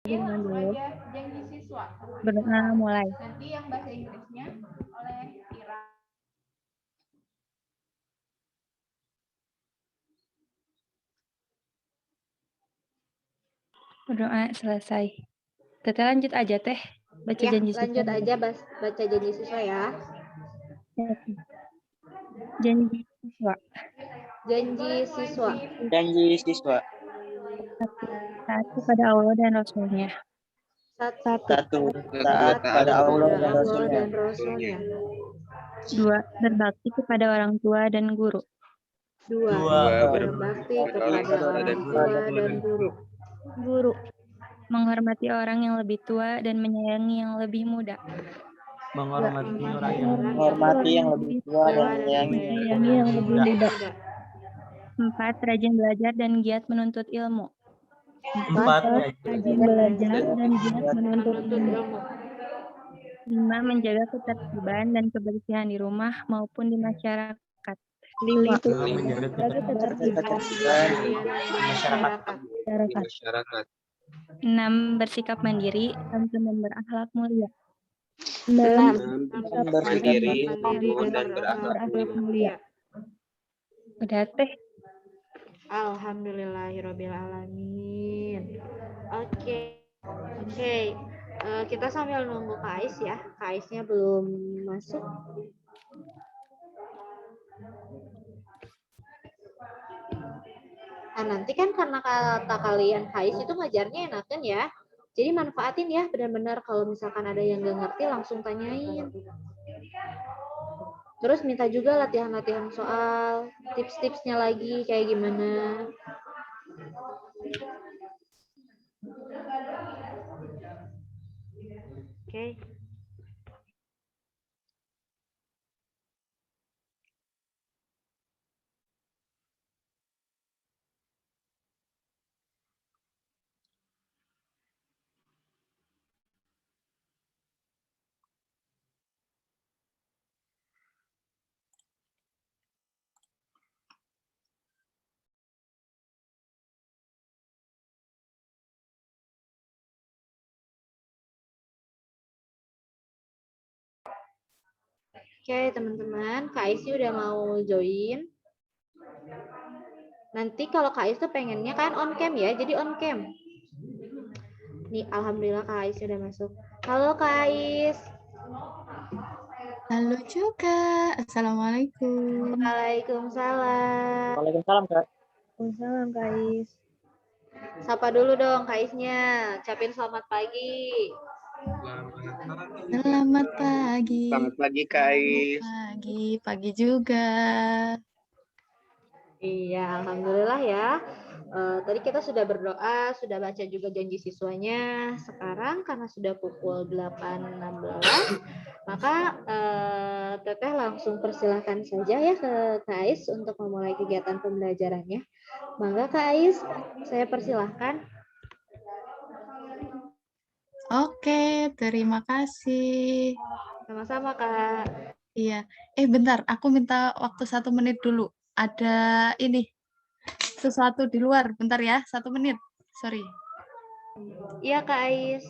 Dengan dulu. aja janji siswa. Berdoa mulai. Nanti yang bahasa Inggrisnya oleh Ira. Berdoa selesai. Teteh lanjut aja teh. Baca Ya, janji lanjut siswa. aja baca janji siswa ya. Janji siswa. Janji siswa. Janji siswa. Taat kepada Allah dan Rasulnya. Satu. Taat pada Allah dan Rasulnya. dan Rasulnya. 2. Berbakti kepada orang tua dan guru. 2. Berbakti kepada orang tua dan guru. Menghormati orang yang lebih tua dan menyayangi yang lebih muda. Menghormati orang yang lebih tua dan menyayangi yang lebih muda. 4. Rajin belajar dan giat menuntut ilmu. 4. Rajin belajar dan giat menuntut ilmu. 5. Menjaga ketertiban dan kebersihan di rumah maupun di masyarakat. 5. Menjaga ketertiban di masyarakat. 6. Bersikap mandiri dan berakhlak mulia. 6. Mandiri dan Berakhlak mulia. Udah teh. Alhamdulillahirobbilalamin. Oke. Kita sambil nunggu Kak Ais ya. Kak Aisnya belum masuk. Nah, nanti kan karena kata kalian Kak Ais itu ngajarnya enakan ya. Jadi manfaatin ya benar-benar kalau misalkan ada yang nggak ngerti langsung tanyain. Terus minta juga latihan-latihan soal, tips-tipsnya lagi kayak gimana. Oke. Oke, teman-teman, Kak Ais udah mau join. Nanti kalau Kak Ais tuh pengennya kan on cam ya, jadi on cam. Nih, alhamdulillah Kak Ais udah masuk. Halo Kak Ais. Halo juga. Assalamualaikum. Waalaikumsalam. Waalaikumsalam, Kak. Waalaikumsalam Kak Ais. Sapa dulu dong Kak Aisnya. Ucapin selamat pagi. Selamat pagi. Selamat pagi, Kak Ais. Pagi juga. Iya, alhamdulillah ya. Tadi kita sudah berdoa, sudah baca juga janji siswanya. Sekarang karena sudah pukul 8.16, maka Teteh langsung persilahkan saja ya ke Kak Ais untuk memulai kegiatan pembelajarannya. Mangga Kak Ais, saya persilahkan. Oke, terima kasih. Sama-sama Kak. Iya. Bentar, aku minta waktu 1 menit dulu. Ada ini, sesuatu di luar. Bentar ya, 1 menit. Sorry. Iya Kak Ais.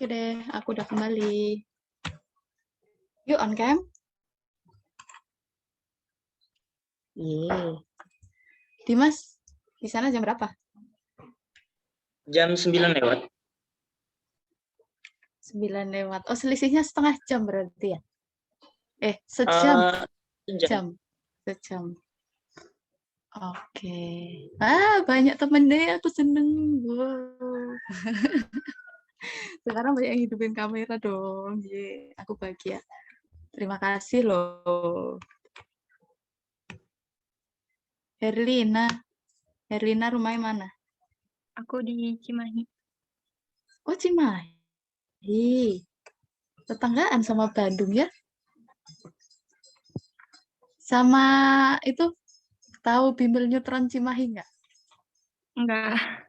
Oke deh, aku udah kembali. Yuk on cam. Yeay. Dimas, di sana jam berapa? Jam 9 lewat. 9 lewat. Oh, selisihnya setengah jam berarti ya? Sejam. Jam. Sejam. Oke. Banyak temen deh, aku seneng. Wow. Sekarang banyak yang hidupin kamera dong. Ye, aku bahagia. Terima kasih loh. Herlina. Herlina rumahnya mana? Aku di Cimahi. Oh, Cimahi. Tetanggaan sama Bandung ya? Sama itu, tahu bimbel neutron Cimahi nggak? Enggak,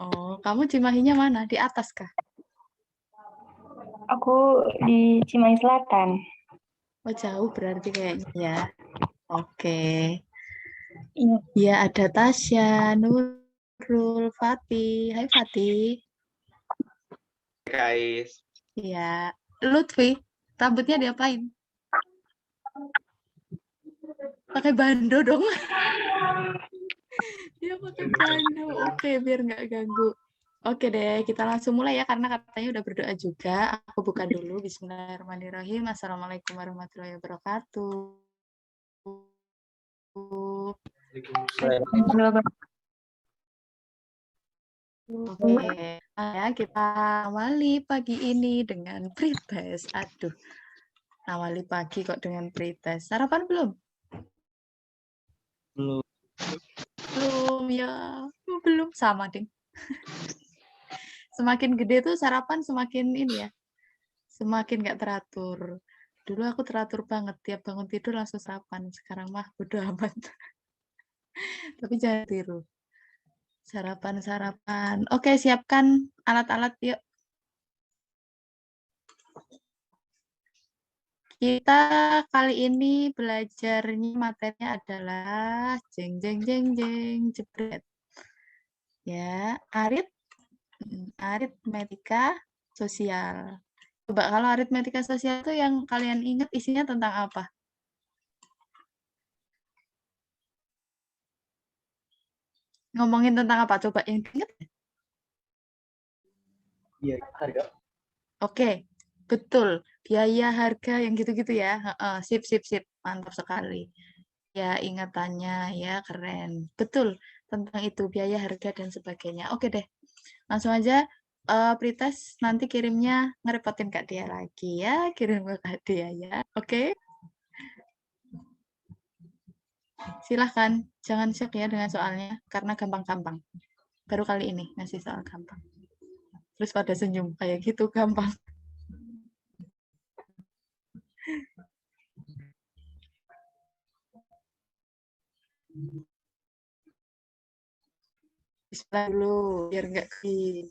Oh, kamu Cimahinya mana? Di atas kah? aku di Cimahi Selatan. Oh, jauh berarti kayaknya ya. Oke. Iya. Ya, ada Tasya, Nurul, Fatih. Hai Fatih. Kais. Iya. Lutfi, rambutnya diapain? Pakai bando dong. Dia pakai bando. Oke, biar nggak ganggu. Oke deh, kita langsung mulai ya, karena katanya udah berdoa juga. Aku buka dulu. Bismillahirrahmanirrahim. Assalamualaikum warahmatullahi wabarakatuh. Oke, ya kita awali pagi ini dengan pretest. Aduh, awali pagi kok dengan pretest. Sarapan belum? Belum. Belum ya, belum sama ding. Semakin gede tuh sarapan semakin ini ya, semakin nggak teratur. Dulu aku teratur banget, tiap bangun tidur langsung sarapan. Sekarang mah bodo amat. Tapi jangan tiru. Sarapan-sarapan. Oke, siapkan alat-alat yuk. Kita kali ini belajarnya materinya adalah jeng jeng jeng jeng jebret. Ya, aritmetika sosial. Coba kalau aritmetika sosial itu yang kalian ingat isinya tentang apa? Ngomongin tentang apa? Coba yang ingat. Iya, harga. Oke, betul. Biaya, harga, yang gitu-gitu ya. Sip, sip, sip. Mantap sekali. Ya, ingatannya ya keren. Betul, tentang itu biaya, harga, dan sebagainya. Oke deh, langsung aja. Pritas nanti kirimnya ngerepotin Kak Dia lagi ya. Kirim ke Kak Dia ya. Oke? Silahkan, jangan shock ya dengan soalnya, karena gampang-gampang. Baru kali ini ngasih soal gampang. Terus pada senyum, kayak gitu gampang. Bismillah dulu, biar nggak di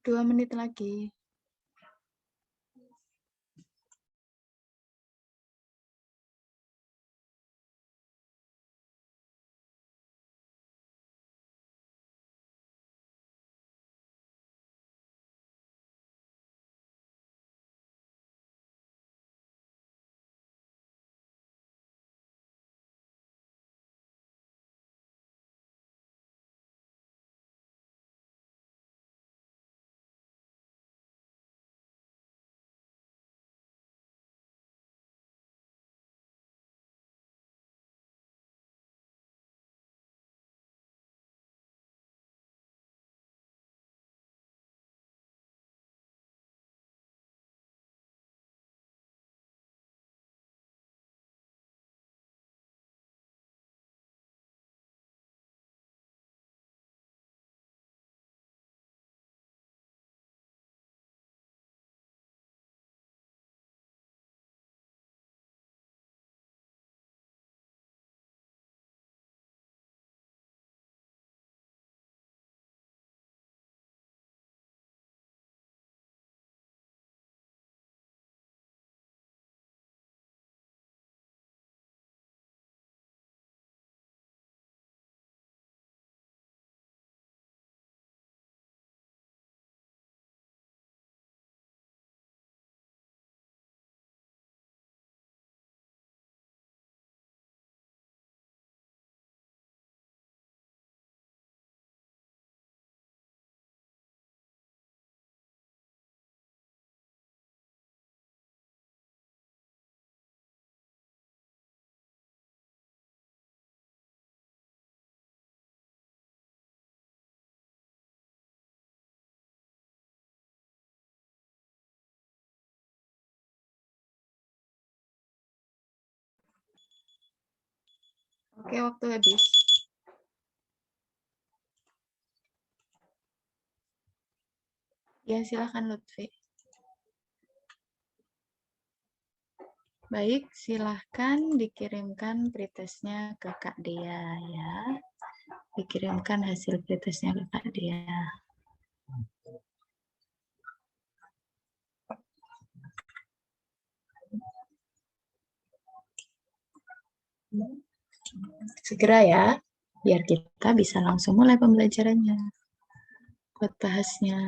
2 menit lagi. Oke, waktu habis. Ya, silakan Lutfi. Baik, silahkan dikirimkan pretestnya ke Kak Dea ya. Dikirimkan hasil pretestnya ke Kak Dea. Segera ya, biar kita bisa langsung mulai pembelajarannya. Buat bahasnya.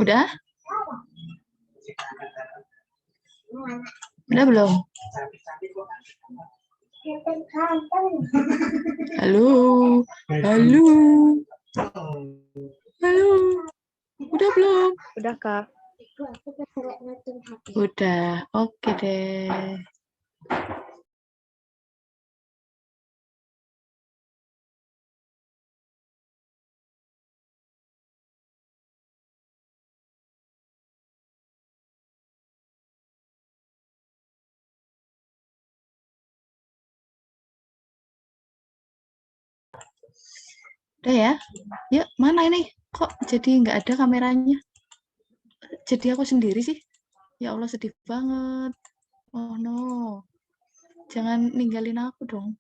Udah? Udah belum? Halo, halo, halo. Udah belum? Udah, Kak. Udah, oke deh. Udah ya? Yuk, mana ini? Kok jadi nggak ada kameranya? Jadi aku sendiri sih? Ya Allah, sedih banget. Oh no. Jangan ninggalin aku dong.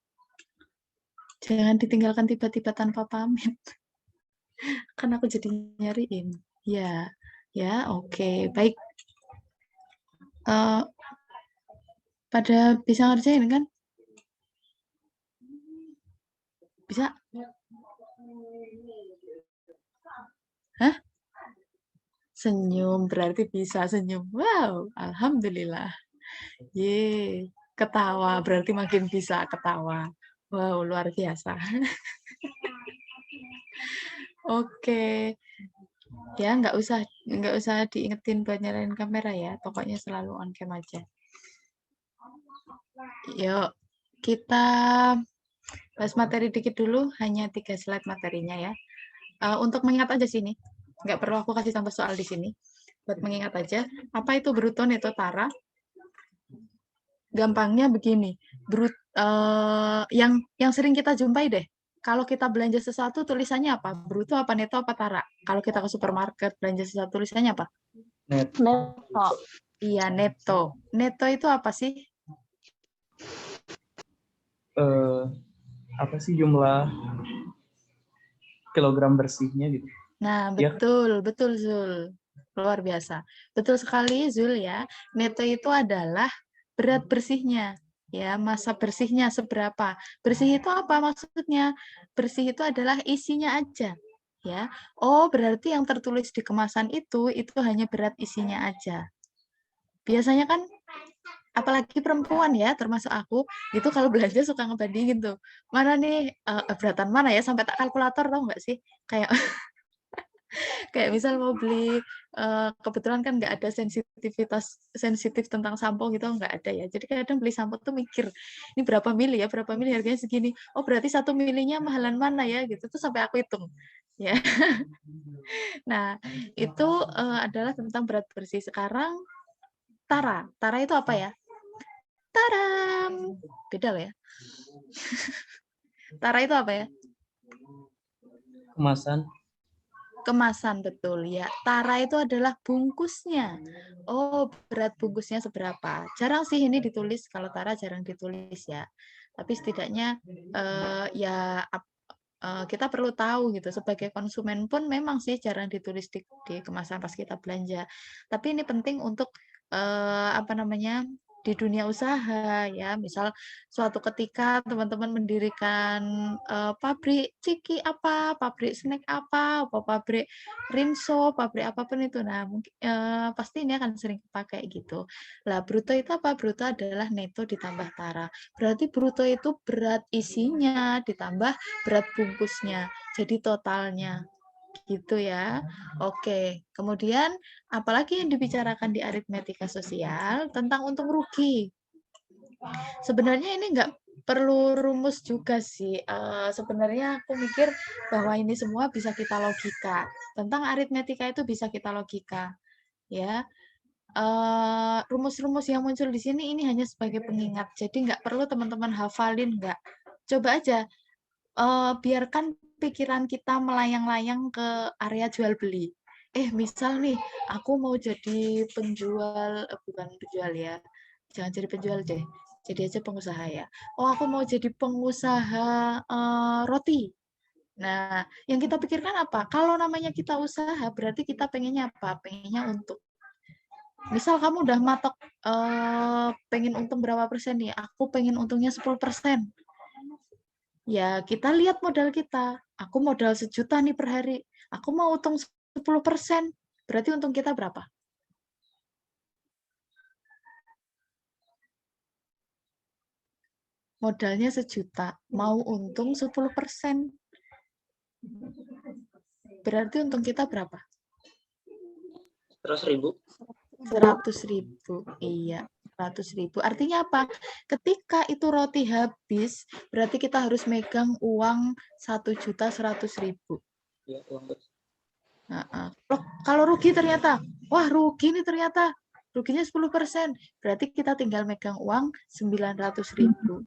Jangan ditinggalkan tiba-tiba tanpa pamit. Kan aku jadi nyariin. Ya, ya, oke. Baik. Pada bisa ngerjain kan? Bisa? Hah? Senyum, berarti bisa senyum. Wow, alhamdulillah. Ye, ketawa, berarti makin bisa ketawa. Wow, luar biasa. Oke. Ya, nggak usah diingetin buat nyalain kamera ya. Pokoknya selalu on cam aja. Yuk, kita bahas materi dikit dulu, hanya 3 slide materinya ya. Untuk mengingat aja sini, nggak perlu aku kasih contoh soal di sini. Buat mengingat aja, apa itu bruto, neto, tara? Gampangnya begini, yang sering kita jumpai deh. Kalau kita belanja sesuatu tulisannya apa? Bruto apa neto apa tara? Kalau kita ke supermarket belanja sesuatu tulisannya apa? Neto. Iya, neto. Neto itu apa sih? Apa sih jumlah kilogram bersihnya gitu? Nah, Ya. betul Zul. Luar biasa. Betul sekali Zul ya. Neto itu adalah berat bersihnya. Ya, massa bersihnya seberapa. Bersih itu apa maksudnya? Bersih itu adalah isinya aja. Ya. Oh, berarti yang tertulis di kemasan itu hanya berat isinya aja. Biasanya kan apalagi perempuan ya, termasuk aku, itu kalau belanja suka ngebandingin tuh. Mana nih beratan mana ya, sampai tak kalkulator, tau nggak sih? Kayak kayak misal mau beli, kebetulan kan nggak ada sensitif tentang sampo gitu, nggak ada ya. Jadi kadang beli sampo tuh mikir, ini berapa mili ya, berapa mili harganya segini. Oh berarti 1 milinya mahalan mana ya gitu, tuh sampai aku hitung. Ya. Nah itu adalah tentang berat bersih. Sekarang tara. Tara itu apa ya? Taram! Beda loh ya. Tara itu apa ya? Kemasan. Kemasan, betul ya. Tara itu adalah bungkusnya. Oh, berat bungkusnya seberapa? Jarang sih ini ditulis, kalau tara jarang ditulis ya. Tapi setidaknya kita perlu tahu gitu. Sebagai konsumen pun memang sih jarang ditulis di kemasan pas kita belanja. Tapi ini penting untuk di dunia usaha ya. Misal suatu ketika teman-teman mendirikan pabrik ciki apa, pabrik snack apa pabrik rinso, pabrik apapun itu. Nah, mungkin pasti ini akan sering pakai gitu. Lah, bruto itu apa? Bruto adalah neto ditambah tara. Berarti bruto itu berat isinya ditambah berat bungkusnya. Jadi totalnya gitu ya. Oke, kemudian apalagi yang dibicarakan di aritmetika sosial tentang untung rugi. Sebenarnya ini nggak perlu rumus juga sih. Sebenarnya aku mikir bahwa ini semua bisa kita logika. Tentang aritmetika itu bisa kita logika. Ya, rumus-rumus yang muncul di sini ini hanya sebagai pengingat. Jadi nggak perlu teman-teman hafalin, nggak. Coba aja biarkan pikiran kita melayang-layang ke area jual beli. Misal nih, aku mau jadi penjual, bukan penjual ya, jangan jadi penjual deh, jadi aja pengusaha ya. Oh, aku mau jadi pengusaha roti. Nah, yang kita pikirkan apa? Kalau namanya kita usaha, berarti kita pengennya apa? Pengennya untung. Misal kamu udah matok pengen untung berapa persen nih? Aku pengen untungnya 10%. Ya, kita lihat modal kita. Aku modal 1 juta nih per hari. Aku mau untung 10%. Berarti untung kita berapa? Modalnya 1 juta. Mau untung 10%. Berarti untung kita berapa? 100.000. 100.000. Iya. 100.000. Artinya apa? Ketika itu roti habis, berarti kita harus megang uang 1.100.000. Ya, uang bersih. Kalau rugi ternyata, wah rugi nih ternyata, ruginya 10%, berarti kita tinggal megang uang 900.000.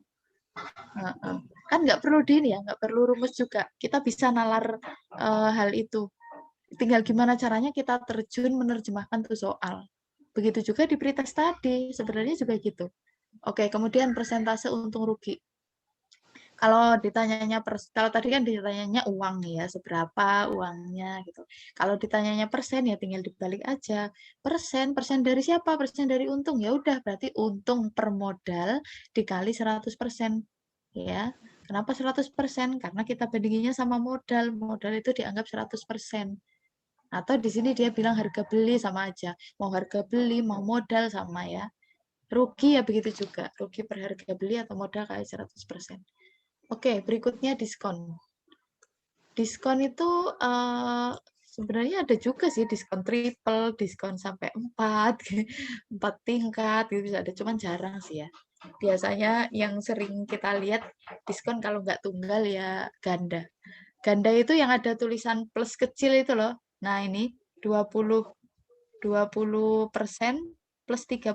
Kan nggak perlu ya, nggak perlu rumus juga. Kita bisa nalar hal itu. Tinggal gimana caranya kita terjun menerjemahkan tuh soal. Begitu juga di pretest tadi, sebenarnya juga gitu. Oke, kemudian persentase untung rugi. Kalau tadi kan ditanyanya uang ya, seberapa uangnya gitu. Kalau ditanyanya persen ya tinggal dibalik aja. Persen dari siapa? Persen dari untung. Ya udah, berarti untung per modal dikali 100%. Ya. Kenapa 100%? Karena kita bandinginnya sama modal. Modal itu dianggap 100%. Atau di sini dia bilang harga beli sama aja. Mau harga beli, mau modal sama ya. Rugi ya begitu juga. Rugi per harga beli atau modal kayak 100%. Oke, berikutnya diskon. Diskon itu sebenarnya ada juga sih diskon triple, diskon sampai 4 tingkat gitu bisa ada, cuman jarang sih ya. Biasanya yang sering kita lihat diskon kalau nggak tunggal ya ganda. Ganda itu yang ada tulisan plus kecil itu loh. Nah, ini 20% plus 30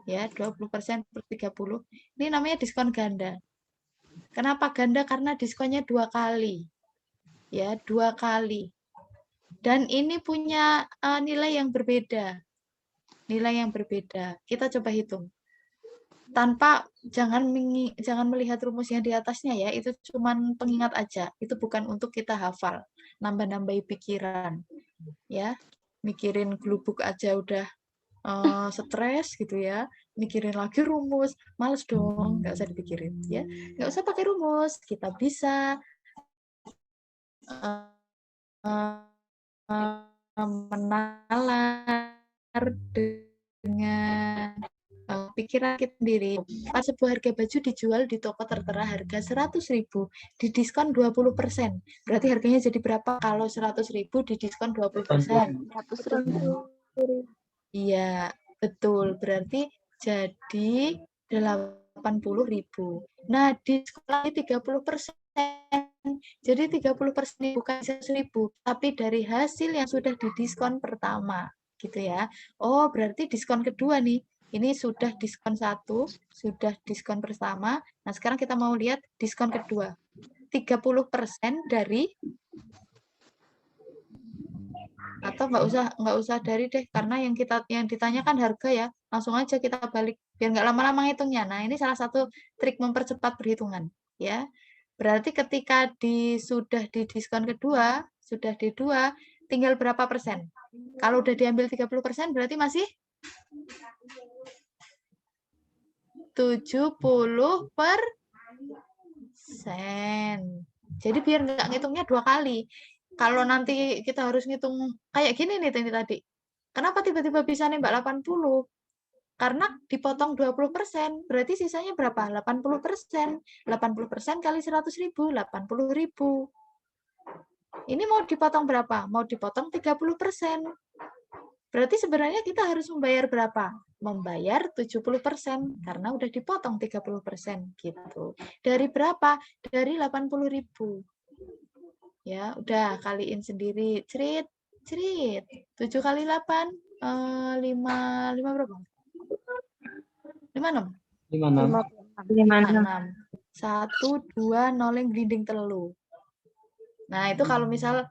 ya, 20% plus 30. Ini namanya diskon ganda. Kenapa ganda? Karena diskonnya 2 kali. Ya, 2 kali. Dan ini punya nilai yang berbeda. Nilai yang berbeda. Kita coba hitung. Tanpa jangan melihat rumus yang di atasnya ya, itu cuman pengingat aja. Itu bukan untuk kita hafal, nambah-nambahi pikiran. Ya, mikirin gelubuk aja udah stres gitu ya, mikirin lagi rumus, males dong, nggak usah dipikirin ya, nggak usah pakai rumus, kita bisa menalar dengan pikiran kita sendiri. Pas sebuah harga baju dijual di toko tertera harga 100.000, didiskon 20%. Berarti harganya jadi berapa kalau 100.000 didiskon 20%? 100.000. Iya, betul. Berarti jadi 80.000. Nah, diskon 30%. Jadi 30% bukan 100.000, tapi dari hasil yang sudah didiskon pertama, gitu ya. Oh, berarti diskon kedua nih. Ini sudah diskon 1, sudah diskon pertama. Nah, sekarang kita mau lihat diskon kedua. 30% dari, atau nggak usah dari deh, karena yang ditanyakan harga ya, langsung aja kita balik biar nggak lama-lama ngitungnya. Nah, ini salah satu trik mempercepat perhitungan ya. Berarti ketika sudah di diskon kedua, sudah di 2, tinggal berapa persen? Kalau udah diambil 30%, berarti masih 70%. Jadi biar nggak ngitungnya 2 kali. Kalau nanti kita harus ngitung kayak gini nih tadi. Kenapa tiba-tiba bisa nembak 80? Karena dipotong 20%, berarti sisanya berapa? 80%. 80% kali 100.000, 80.000. Ini mau dipotong berapa? Mau dipotong 30%. Berarti sebenarnya kita harus membayar berapa? Membayar 70%, karena udah dipotong 30%. Gitu. Dari berapa? Dari 80.000. Ya, udah kaliin sendiri. Cerit. 7 kali 8, 5 berapa? 56. 56. 1, 2, noleng glinding telu. Nah, itu kalau misal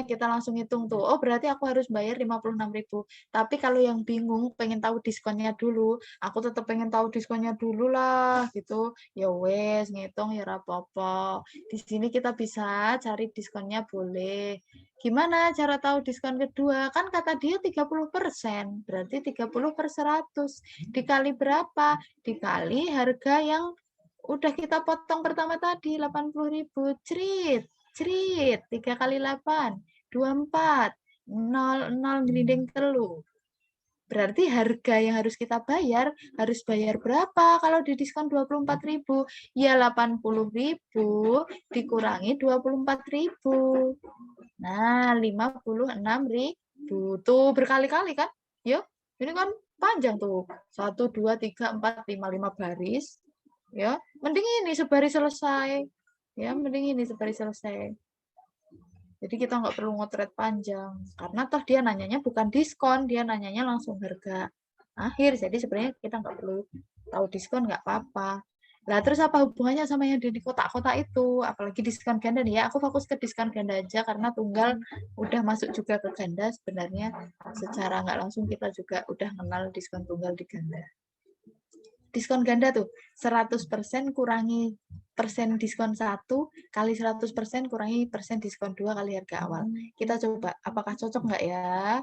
kita langsung hitung tuh. Oh, berarti aku harus bayar 56.000. Tapi kalau yang bingung pengen tahu diskonnya dulu, aku tetap pengen tahu diskonnya dulu lah gitu. Ya wes, ngitung ya rapopo. Di sini kita bisa cari diskonnya boleh. Gimana cara tahu diskon kedua? Kan kata dia 30%. Berarti 30/100. Dikali berapa? Dikali harga yang udah kita potong pertama tadi, 80.000. Cerit. 3 kali 8, 24, 0 gelinding telu. Berarti harga yang harus kita bayar, harus bayar berapa kalau didiskon 24.000? Ya 80.000 dikurangi 24.000. Nah, 56.000. Tuh berkali-kali kan? Yuk, ini kan panjang tuh. 1, 2, 3, 4, 5 baris. Ya, mending ini sebaris selesai. Ya, mending ini sebaris selesai. Jadi kita nggak perlu ngotret panjang. Karena toh dia nanyanya bukan diskon, dia nanyanya langsung harga akhir. Jadi sebenarnya kita nggak perlu tahu diskon, nggak apa-apa. Lah terus apa hubungannya sama yang di kotak-kotak itu? Apalagi diskon ganda nih ya. Aku fokus ke diskon ganda aja karena tunggal udah masuk juga ke ganda. Sebenarnya secara nggak langsung kita juga udah kenal diskon tunggal di ganda. Diskon ganda tuh 100% kurangi persen diskon 1 kali 100% kurangi persen diskon 2 kali harga awal. Kita coba apakah cocok nggak ya?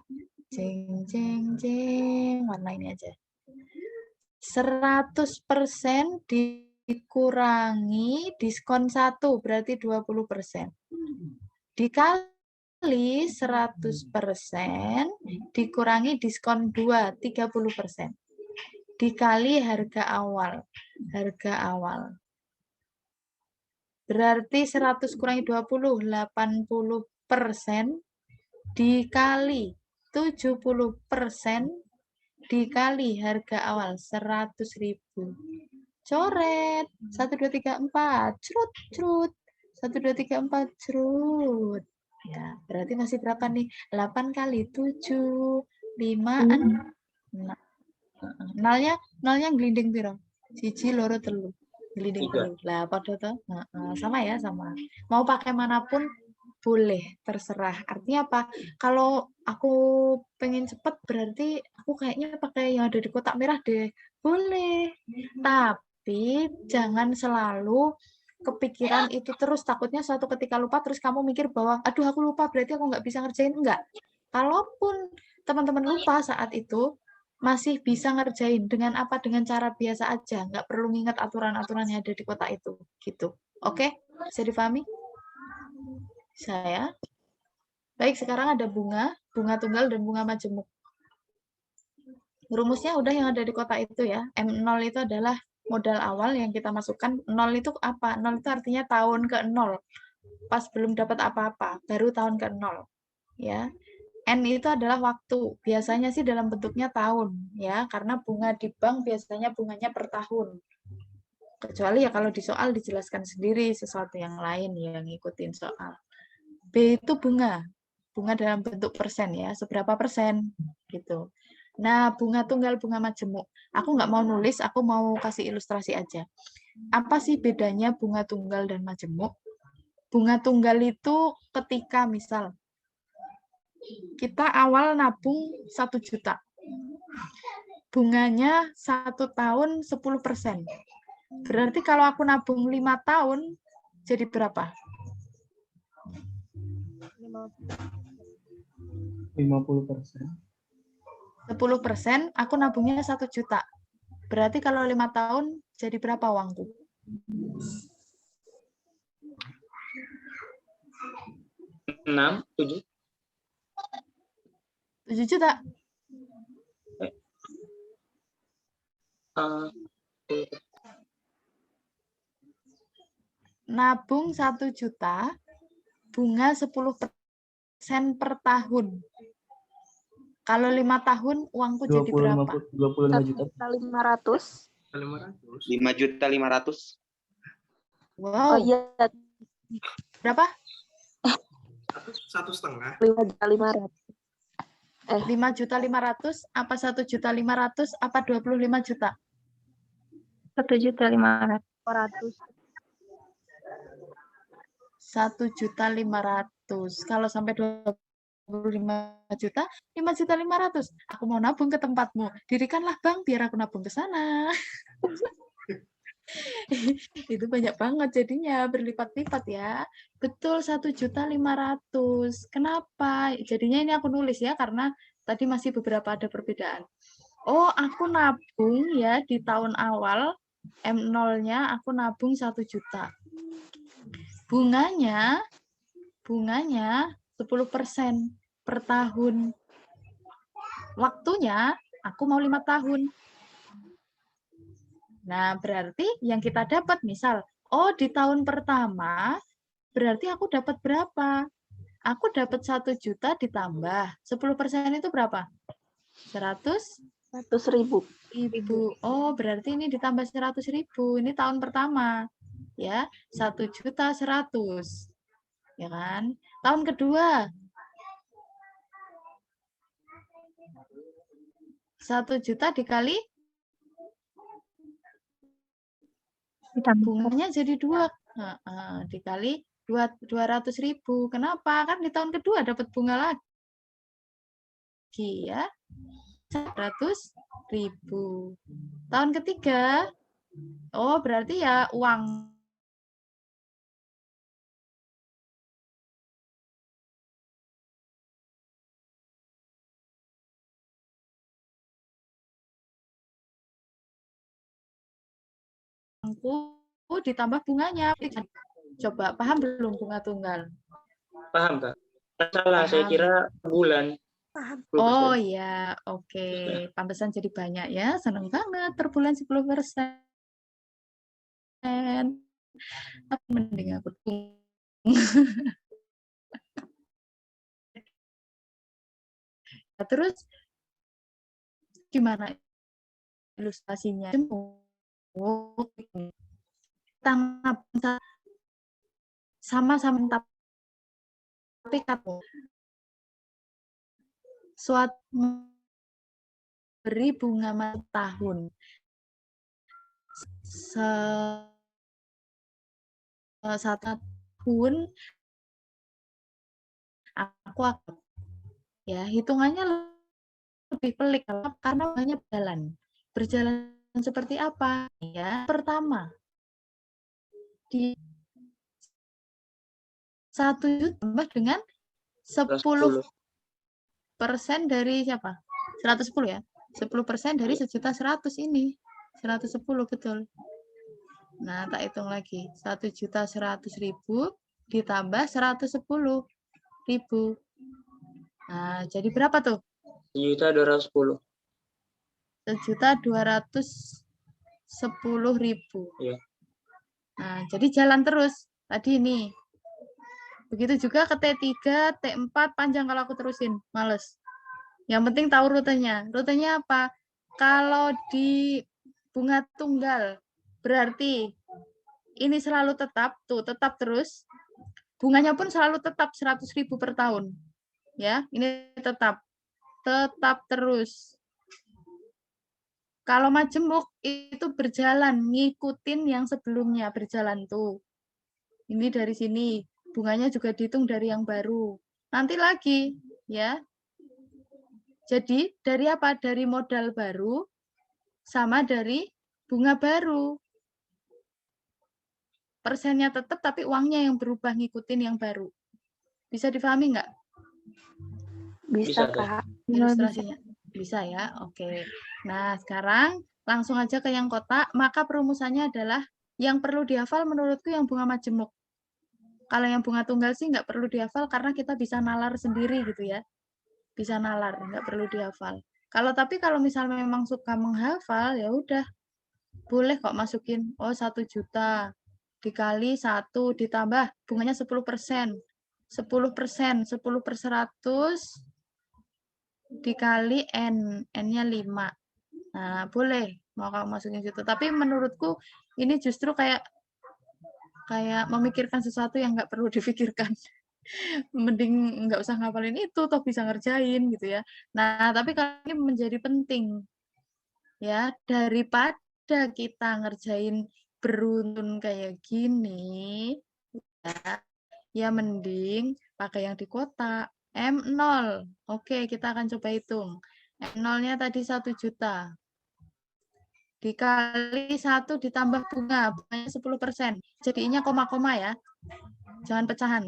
Jeng jeng jeng, warna ini aja. 100% dikurangi diskon 1 berarti 20%. Dikali 100% dikurangi diskon 2 30%. Dikali harga awal. Berarti 100 kurangi 20, 80%, dikali 70%, dikali harga awal 100.000. Coret. 1, 2, 3, 4. Cerut. 1, 2, 3, 4, cerut. Ya, berarti masih berapa nih? 8 kali 7, 5, 6. Nolnya gelinding piro? 1, 2, 3. Gelinding 3. Lah, padha to? Sama ya, sama. Mau pakai manapun boleh, terserah. Artinya apa? Kalau aku pengen cepet, berarti aku kayaknya pakai yang ada di kotak merah deh. Boleh. Tapi jangan selalu kepikiran itu terus. Takutnya suatu ketika lupa, terus kamu mikir bahwa, aduh aku lupa, berarti aku nggak bisa ngerjain. Enggak. Kalaupun teman-teman lupa saat itu, masih bisa ngerjain. Dengan apa? Dengan cara biasa aja. Nggak perlu nginget aturan-aturan yang ada di kotak itu. Gitu. Oke? Bisa dipahami? Saya. Baik, sekarang ada bunga tunggal, dan bunga majemuk. Rumusnya udah yang ada di kotak itu ya. M0 itu adalah modal awal yang kita masukkan. 0 itu apa? 0 itu artinya tahun ke-0. Pas belum dapat apa-apa, baru tahun ke-0. Ya. N itu adalah waktu. Biasanya sih dalam bentuknya tahun. Ya, karena bunga di bank biasanya bunganya per tahun. Kecuali ya kalau di soal dijelaskan sendiri sesuatu yang lain yang ngikutin soal. B itu bunga dalam bentuk persen ya, seberapa persen gitu. Nah, bunga tunggal, bunga majemuk. Aku nggak mau nulis, aku mau kasih ilustrasi aja. Apa sih bedanya bunga tunggal dan majemuk? Bunga tunggal itu ketika misal kita awal nabung 1 juta. Bunganya 1 tahun 10%. Berarti kalau aku nabung 5 tahun, jadi berapa? 50%. 10%, aku nabungnya 1 juta. Berarti kalau 5 tahun, jadi berapa uangku? 6, 7. 7 juta. Nabung 1 juta, bunga 10% per tahun. Kalau 5 tahun, uangku jadi berapa? 25 juta. 500. 5.500.000. Wow. Oh iya, Berapa? 1,5. 5.500. 5.500.000 apa 1.500.000 apa 25 juta? 1.500.000. 1.500.000. Kalau sampai 25 juta, 5.500.000. Aku mau nabung ke tempatmu. Dirikanlah bank biar aku nabung ke sana. Itu banyak banget jadinya, berlipat-lipat ya. Betul, 1.500.000. Kenapa? Jadinya ini aku nulis ya, karena tadi masih beberapa ada perbedaan. Oh, aku nabung ya di tahun awal, M0-nya aku nabung 1 juta. Bunganya 10% per tahun. Waktunya aku mau 5 tahun. Nah, berarti yang kita dapat misal, oh di tahun pertama berarti aku dapat berapa? Aku dapat 1 juta ditambah 10% itu berapa? 100.000. Oh, berarti ini ditambah 100.000. Ini tahun pertama. Ya, 1.100.000. Ya kan? Tahun kedua 1 juta dikali bunganya jadi 2. Dikali 200.000. Kenapa? Kan di tahun kedua dapat bunga lagi ya. 100.000. Tahun ketiga, oh berarti ya uang ditambah bunganya. Coba paham belum bunga tunggal? Paham, Kak? Salah, saya kira bulan. Oh ya, oke. Pantesan jadi banyak ya. Seneng banget per bulan 10%. Tapi mending aku terus gimana ilustrasinya? Tanam sama-sama tapi kamu suatu beri bunga tahun satu tahun aku akan ya hitungannya lebih pelik karena bunganya berjalan seperti apa ya. Pertama di 1 juta tambah dengan 10% dari siapa? 110 ya. 10% dari 1.100.000 ini. 110 betul. Nah, tak hitung lagi. 1.100.000 ditambah 110.000. Nah, jadi berapa tuh? 1.210.000. 1.210.000. Iya. Nah, jadi jalan terus. Tadi ini. Begitu juga ke T3, T4 panjang kalau aku terusin. Males. Yang penting tahu rutenya. Rutenya apa? Kalau di bunga tunggal, berarti ini selalu tetap, tuh tetap terus. Bunganya pun selalu tetap 100.000 per tahun. Ya, ini tetap terus. Kalau majemuk itu berjalan, ngikutin yang sebelumnya berjalan tuh. Ini dari sini, bunganya juga dihitung dari yang baru. Nanti lagi, ya. Jadi dari apa? Dari modal baru sama dari bunga baru. Persennya tetap, tapi uangnya yang berubah ngikutin yang baru. Bisa difahami nggak? Bisa, Bisa, Kak. Ilustrasinya. Bisa ya, oke. Nah, sekarang langsung aja ke yang kotak. Maka perumusannya adalah yang perlu dihafal menurutku yang bunga majemuk. Kalau yang bunga tunggal sih nggak perlu dihafal karena kita bisa nalar sendiri gitu ya. Bisa nalar, nggak perlu dihafal. Tapi kalau misalnya memang suka menghafal, ya udah. Boleh kok masukin, 1 juta dikali 1 ditambah bunganya 10%. 10%, 10 per 100 dikali N, N-nya 5. Nah, boleh mau kamu masukin situ. Tapi menurutku ini justru kayak memikirkan sesuatu yang nggak perlu difikirkan. Mending nggak usah ngapalin itu, toh bisa ngerjain gitu ya. Nah, tapi kalau ini menjadi penting. Ya, daripada kita ngerjain beruntun kayak gini, ya mending pakai yang di kotak. M0. Oke, kita akan coba hitung. M0-nya tadi 1 juta. Dikali 1 ditambah bunganya 10%. Jadinya koma-koma ya. Jangan pecahan.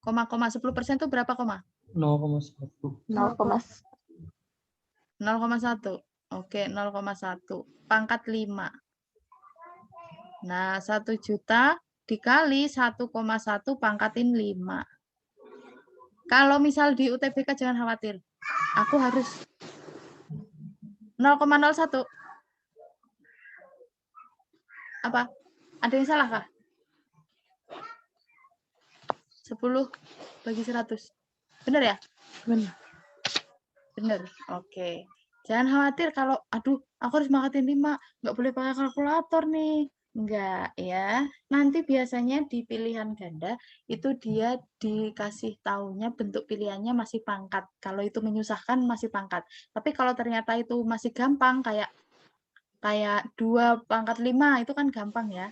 Koma-koma 10% itu berapa koma? 0,1. 0,1. Oke, 0,1. Pangkat 5. Nah, 1 juta dikali 1,1 pangkatin 5. Kalau misal di UTBK jangan khawatir. Aku harus 0,01. Apa? Ada yang salah kah? 10 bagi 100. Benar ya? Benar. Oke. Jangan khawatir kalau, aduh, aku harus mangkatin 5. Nggak boleh pakai kalkulator nih. Enggak ya. Nanti biasanya di pilihan ganda, itu dia dikasih taunya bentuk pilihannya masih pangkat. Kalau itu menyusahkan masih pangkat. Tapi kalau ternyata itu masih gampang, kayak 2 pangkat 5, itu kan gampang ya.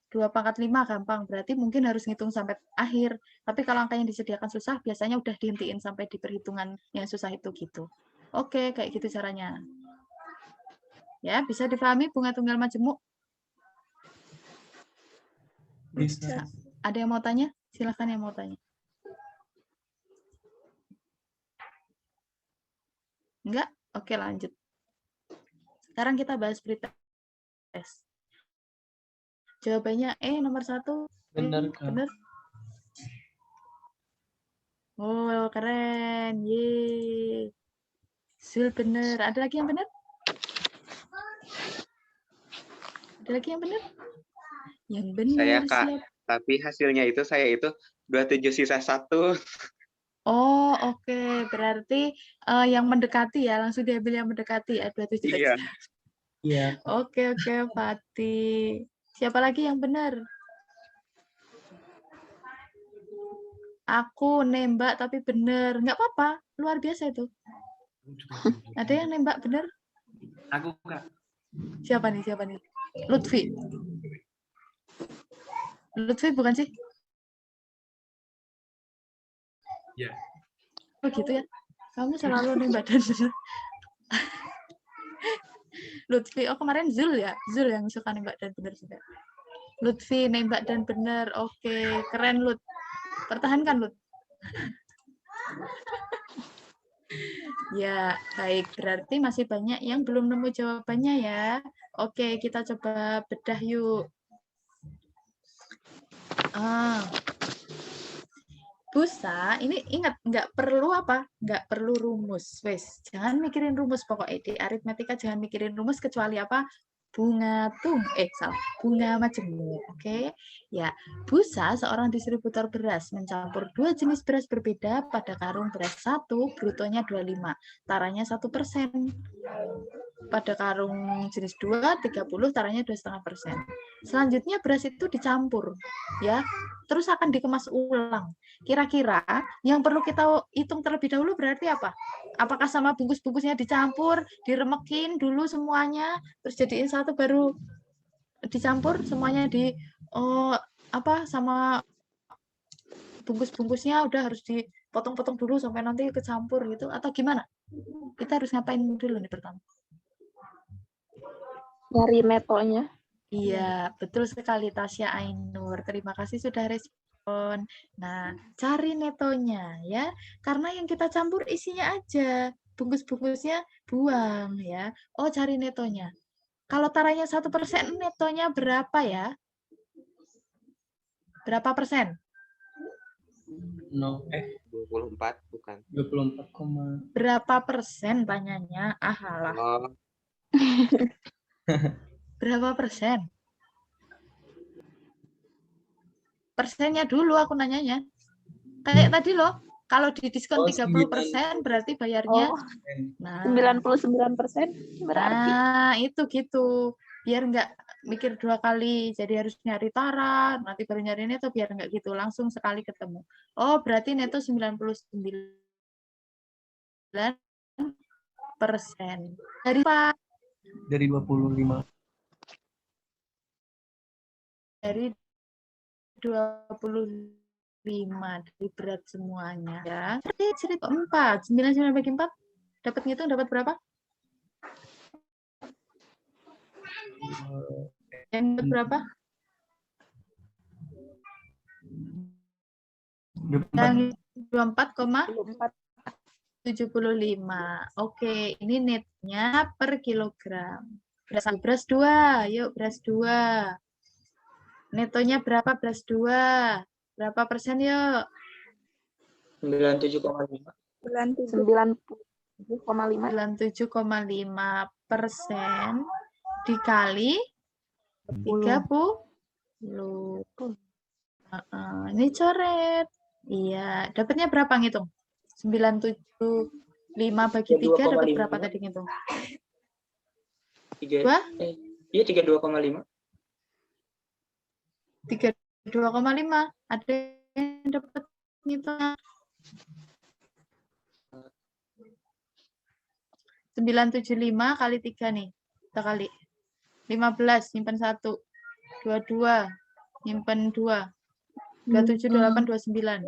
2 pangkat 5 gampang, berarti mungkin harus ngitung sampai akhir. Tapi kalau angka yang disediakan susah, biasanya udah dihentiin sampai di perhitungan yang susah itu gitu. Oke, kayak gitu caranya. Ya, bisa dipahami bunga tunggal majemuk? Bisa. Ada yang mau tanya? Silahkan yang mau tanya. Enggak? Oke, lanjut. Sekarang kita bahas pretest. Jawabannya nomor 1. Benar, Kak. Benar. Oh, keren. Yeay. Zul benar. Ada lagi yang benar? Ada lagi yang benar? Yang benar. Saya, Kak. Siap. Tapi hasilnya itu saya itu 27 sisa 1. Oh, oke. Berarti yang mendekati ya, langsung diambil yang mendekati ya, 27. Iya. Iya. Oke, Fatih. Siapa lagi yang benar? Aku nembak tapi bener. Nggak apa-apa, luar biasa itu. Ada yang nembak bener? Aku Kak. Siapa nih? Lutfi. Lutfi bukan sih? Ya. Oh gitu ya. Kamu selalu nembak dan bener. Lutfi, oh kemarin Zul ya? Zul yang suka nembak dan bener juga. Lutfi nembak dan bener. Oke, keren Lut. Pertahankan Lut. Ya, baik. Berarti masih banyak yang belum nemu jawabannya ya. Oke, kita coba bedah yuk. Busa, ini ingat, nggak perlu apa? Nggak perlu rumus. Wes, jangan mikirin rumus pokoknya. Di aritmetika jangan mikirin rumus kecuali apa? Bunga bunga majemuk. Oke. Ya, busa seorang distributor beras mencampur 2 jenis beras berbeda pada karung beras 1, brutonya 25, taranya 1%. Pada karung jenis 2, 30, taranya 2,5%. Selanjutnya beras itu dicampur, ya. Terus akan dikemas ulang. Kira-kira yang perlu kita hitung terlebih dahulu berarti apa? Apakah sama bungkus-bungkusnya dicampur, diremekin dulu semuanya, terus jadiin satu baru dicampur semuanya sama bungkus-bungkusnya udah harus dipotong-potong dulu sampai nanti kecampur gitu atau gimana? Kita harus ngapain dulu nih pertama? Nyari netonya. Iya, betul sekali Tasya Ainur. Terima kasih sudah respon. Nah, cari netonya ya. Karena yang kita campur isinya aja. Bungkus-bungkusnya buang ya. Oh, cari netonya. Kalau taranya 1%, netonya berapa ya? Berapa persen? 24 bukan. 24, Berapa persen tanyanya? Alah. Oh, Berapa persen? Persennya dulu aku nanyanya. Kayak tadi loh, kalau di diskon 30% berarti bayarnya. Nah, 99% berarti. nah, itu gitu. Biar nggak mikir 2 kali, jadi harus nyari tara, nanti baru nyari neto, biar nggak gitu, langsung sekali ketemu. Oh, berarti neto 99%. Dari Pak? dari 25. Dari 25 dari berat semuanya ya. Cerita 4, 99 bagi 4 dapat ngitung dapat berapa? Yang dapat berapa? Yang 24,75. Oke, ini netnya per kilogram. Beras 2, yuk beras 2. Netonya berapa beras 2? Berapa persen yuk? 97,5. 97,5 dikali 30. Ini coret. Iya, dapatnya berapa ngitung? 975 bagi 3 dapat berapa tadi ngitung? 32,5. 32,5. Ada yang dapat ngitung? 975 kali 3 nih. Kita kali 15, simpan 1. 22, simpan 2. 27, 28, 29.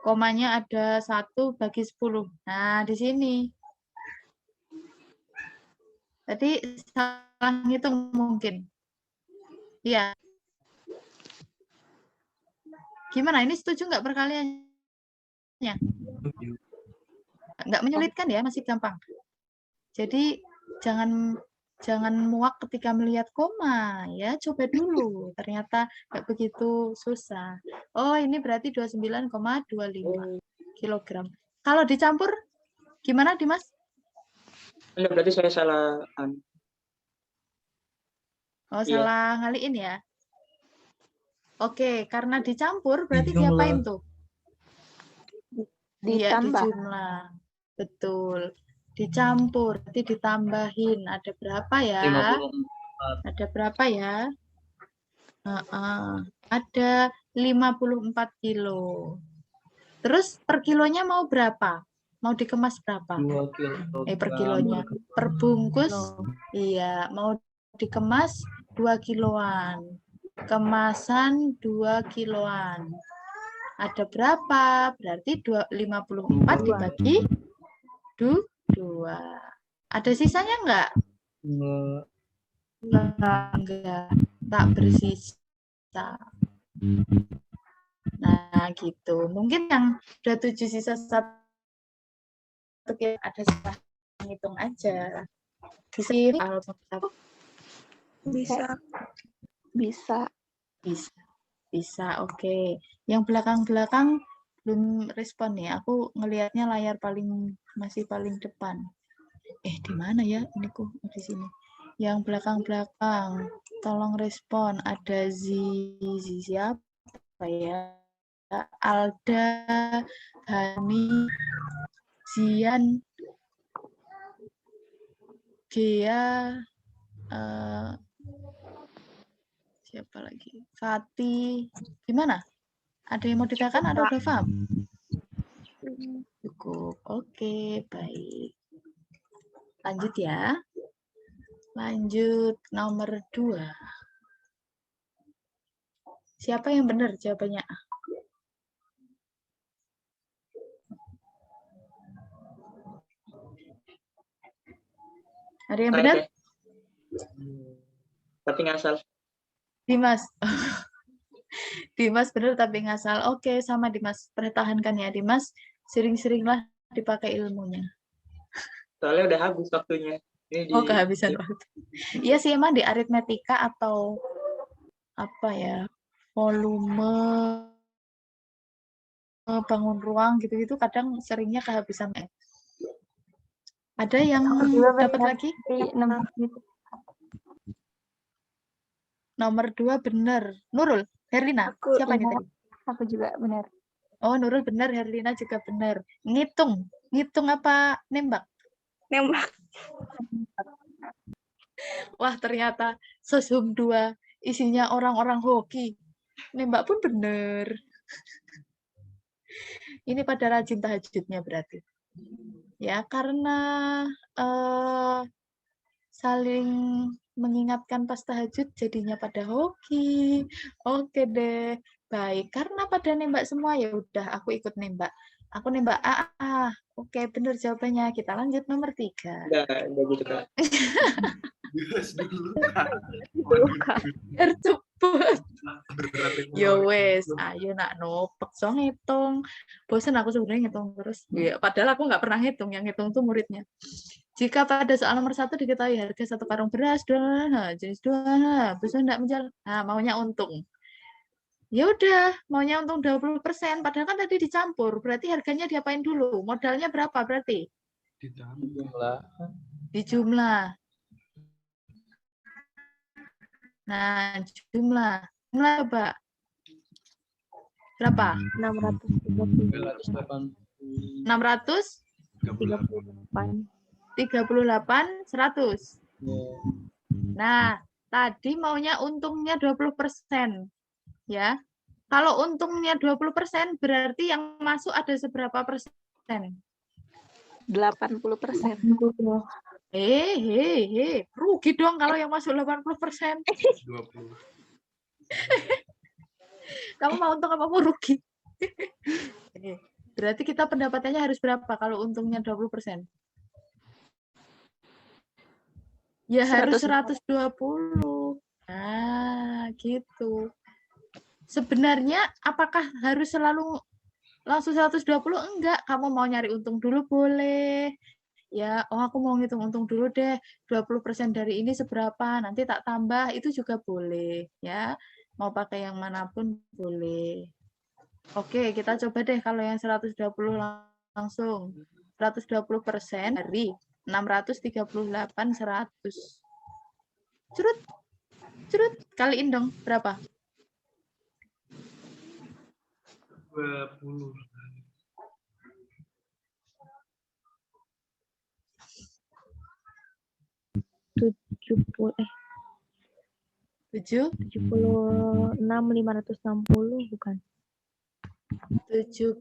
Komanya ada 1 bagi 10. Nah, di sini. Tadi salah ngitung mungkin. Iya. Gimana? Ini setuju nggak perkaliannya? Nggak menyulitkan ya, masih gampang. Jadi jangan muak ketika melihat koma ya, coba dulu. Ternyata nggak begitu susah. Oh, ini berarti 29,25 kilogram. Kalau dicampur gimana Dimas? Enggak, berarti saya salah. Oh, Iya. salah ngaliin ya. Oke, karena dicampur berarti Dijumlah. diapain tuh? Iya, Ditambah. dijumlah. Betul. Dicampur, berarti ditambahin. Ada berapa ya? 54. Ada berapa ya? Ada 54 kilo. Terus per kilonya mau berapa? Mau dikemas berapa? 2 kilo. Per kilonya. Per bungkus, iya, mau dikemas 2 kiloan. Kemasan 2 kiloan. Ada berapa? Berarti 54 dibagi 2. Ada sisanya enggak? Enggak. Tak bersisa. Nah, gitu. Mungkin yang udah 7 sisa 1 ada sisa hitung aja. Bisa. Bisa, oke. Yang belakang-belakang belum respon nih. Aku ngelihatnya layar masih paling depan. Di mana ya? Ini kok di sini. Yang belakang-belakang, tolong respon. Ada siapa ya? Alda, Hani, Zian, Gea, siapa lagi? Fatih. Gimana? Ada yang mau ditanyakan atau udah paham? Cukup. Oke, baik. Lanjut ya. Lanjut nomor 2. Siapa yang benar jawabannya? Ada yang benar? Tapi ngasal. Dimas. Dimas benar tapi ngasal. Oke, sama Dimas. Pertahankan ya Dimas. Sering-seringlah dipakai ilmunya. Soalnya udah habis waktunya. Kehabisan waktu. Iya sih, emang di aritmetika atau apa ya, volume, bangun ruang gitu-gitu kadang seringnya kehabisan. Ada yang dapat lagi? Nomor 2 benar. Nurul, Herlina, siapa ini tadi? Aku juga benar. Oh, Nurul benar, Herlina juga benar. Ngitung apa nembak? Nembak. Wah, ternyata sesum 2 isinya orang-orang hoki. Nembak pun benar. Ini pada rajin tahajudnya berarti. Ya, karena saling mengingatkan pas tahajud jadinya pada hoki. Oke deh. Baik, karena pada nembak semua ya udah aku ikut nembak. Aku nembak A. Oke, benar jawabannya. Kita lanjut nomor 3. Udah gitu, Kak. Biar cepet. Yo wes, ayo nak nopek so ngitung. Bosan aku sebenarnya ngitung terus. Ya, padahal aku nggak pernah ngitung, yang ngitung tuh muridnya. Jika pada soal nomor 1 diketahui harga 1 karung beras, jenis 2, bisa enggak menjual. Nah, maunya untung. Ya udah, maunya untung 20%, padahal kan tadi dicampur. Berarti harganya diapain dulu? Modalnya berapa berarti? Di jumlah. Nah, jumlah coba. Berapa? 38, 100. Nah, tadi maunya untungnya 20%. Ya. Kalau untungnya 20%, berarti yang masuk ada seberapa persen? 80%. Rugi dong kalau yang masuk 80%. 20. Kamu mau untung apa mau rugi? Berarti kita pendapatannya harus berapa kalau untungnya 20%? Ya harus 120. Nah, gitu. Sebenarnya apakah harus selalu langsung 120? Enggak. Kamu mau nyari untung dulu boleh. Ya, aku mau ngitung untung dulu deh. 20% dari ini seberapa? Nanti tak tambah, itu juga boleh. Ya, mau pakai yang manapun boleh. Oke, kita coba deh kalau yang 120 langsung. 120% dari 638, 100. Curut. Kaliin dong, berapa? 20. 76.560 bukan? 76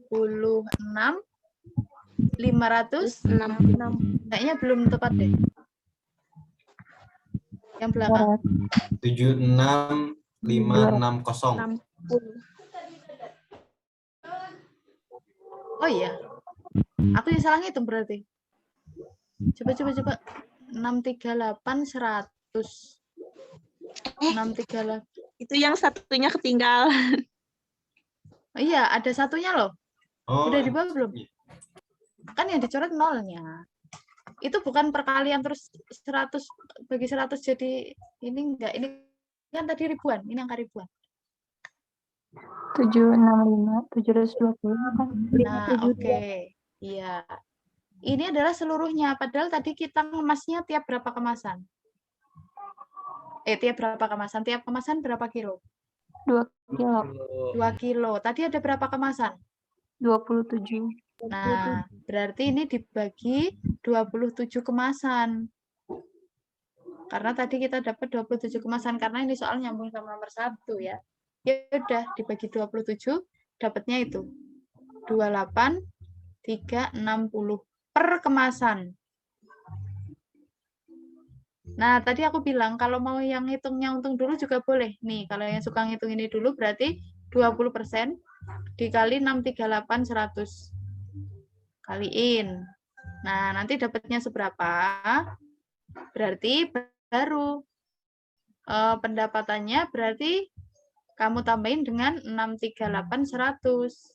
500 kayaknya belum tepat deh. Yang belakang 76560. oh iya aku yang salah ngitung berarti. Coba 638 100 638. Itu yang satunya ketinggalan. Oh, iya ada satunya loh. Oh, Udah di bawah belum? Kan yang dicoret nolnya. Itu bukan perkalian terus 100 bagi 100 jadi ini enggak, ini kan tadi ribuan, ini angka ribuan. 765 720 kan? Nah, oke. Iya. Ini adalah seluruhnya, padahal tadi kita ngemasnya tiap berapa kemasan? Tiap berapa kemasan? Tiap kemasan berapa kilo? 2 kilo. 2 kilo. Tadi ada berapa kemasan? 27. Nah, berarti ini dibagi 27 kemasan. Karena tadi kita dapat 27 kemasan, karena ini soal nyambung sama nomor 1 ya. Ya udah, dibagi 27, dapatnya itu. 28,360 per kemasan. Nah, tadi aku bilang, kalau mau yang hitungnya untung dulu juga boleh. Nih, kalau yang suka ngitung ini dulu, berarti 20% dikali 638 100. Kaliin. Nah, nanti dapatnya seberapa? Berarti baru pendapatannya berarti kamu tambahin dengan 638 100.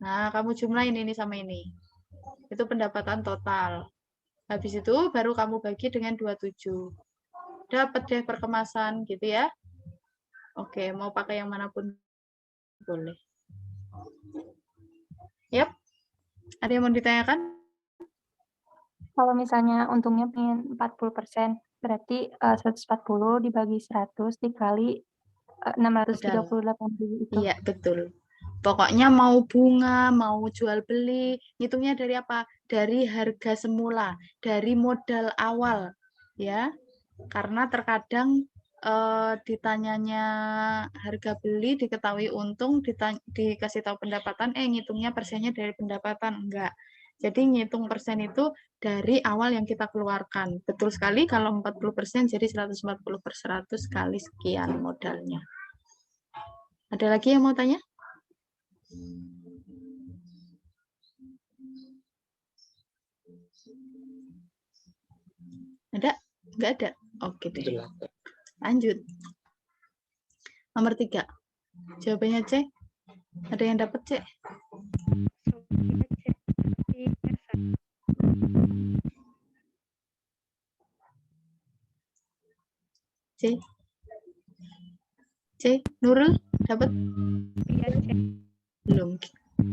Nah, kamu jumlahin ini sama ini. Itu pendapatan total. Habis itu baru kamu bagi dengan 27. Dapat deh perkemasan gitu ya. Oke, mau pakai yang manapun boleh. Yap. Ada yang mau ditanyakan? Kalau misalnya untungnya pengen 40%, berarti 140 dibagi 100 dikali 638.000 itu. Iya, betul. Pokoknya mau bunga, mau jual beli, ngitungnya dari apa? Dari harga semula, dari modal awal, ya. Karena terkadang ditanyanya harga beli, diketahui untung, dikasih tahu pendapatan, ngitungnya persennya dari pendapatan, enggak. Jadi ngitung persen itu dari awal yang kita keluarkan. Betul sekali kalau 40% jadi 140 per 100 kali sekian modalnya. Ada lagi yang mau tanya? Ada? Enggak ada? Oke deh. Lanjut. Nomor 3. Jawabannya C. Ada yang dapat C? C. C. Nurul dapat? Belum.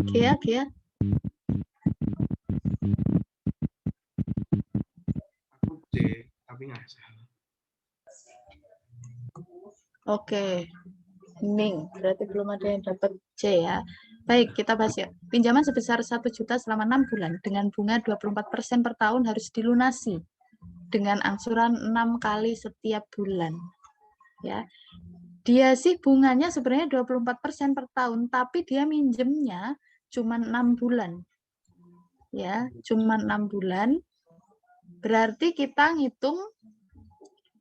Kia. Aku C, tapi nggak salah. Oke. Ning, berarti belum ada yang dapat C ya. Baik, kita bahas ya. Pinjaman sebesar 1 juta selama 6 bulan dengan bunga 24% per tahun harus dilunasi dengan angsuran 6 kali setiap bulan. Ya. Dia sih bunganya sebenarnya 24% per tahun, tapi dia minjemnya cuma 6 bulan. Ya, cuma 6 bulan. Berarti kita ngitung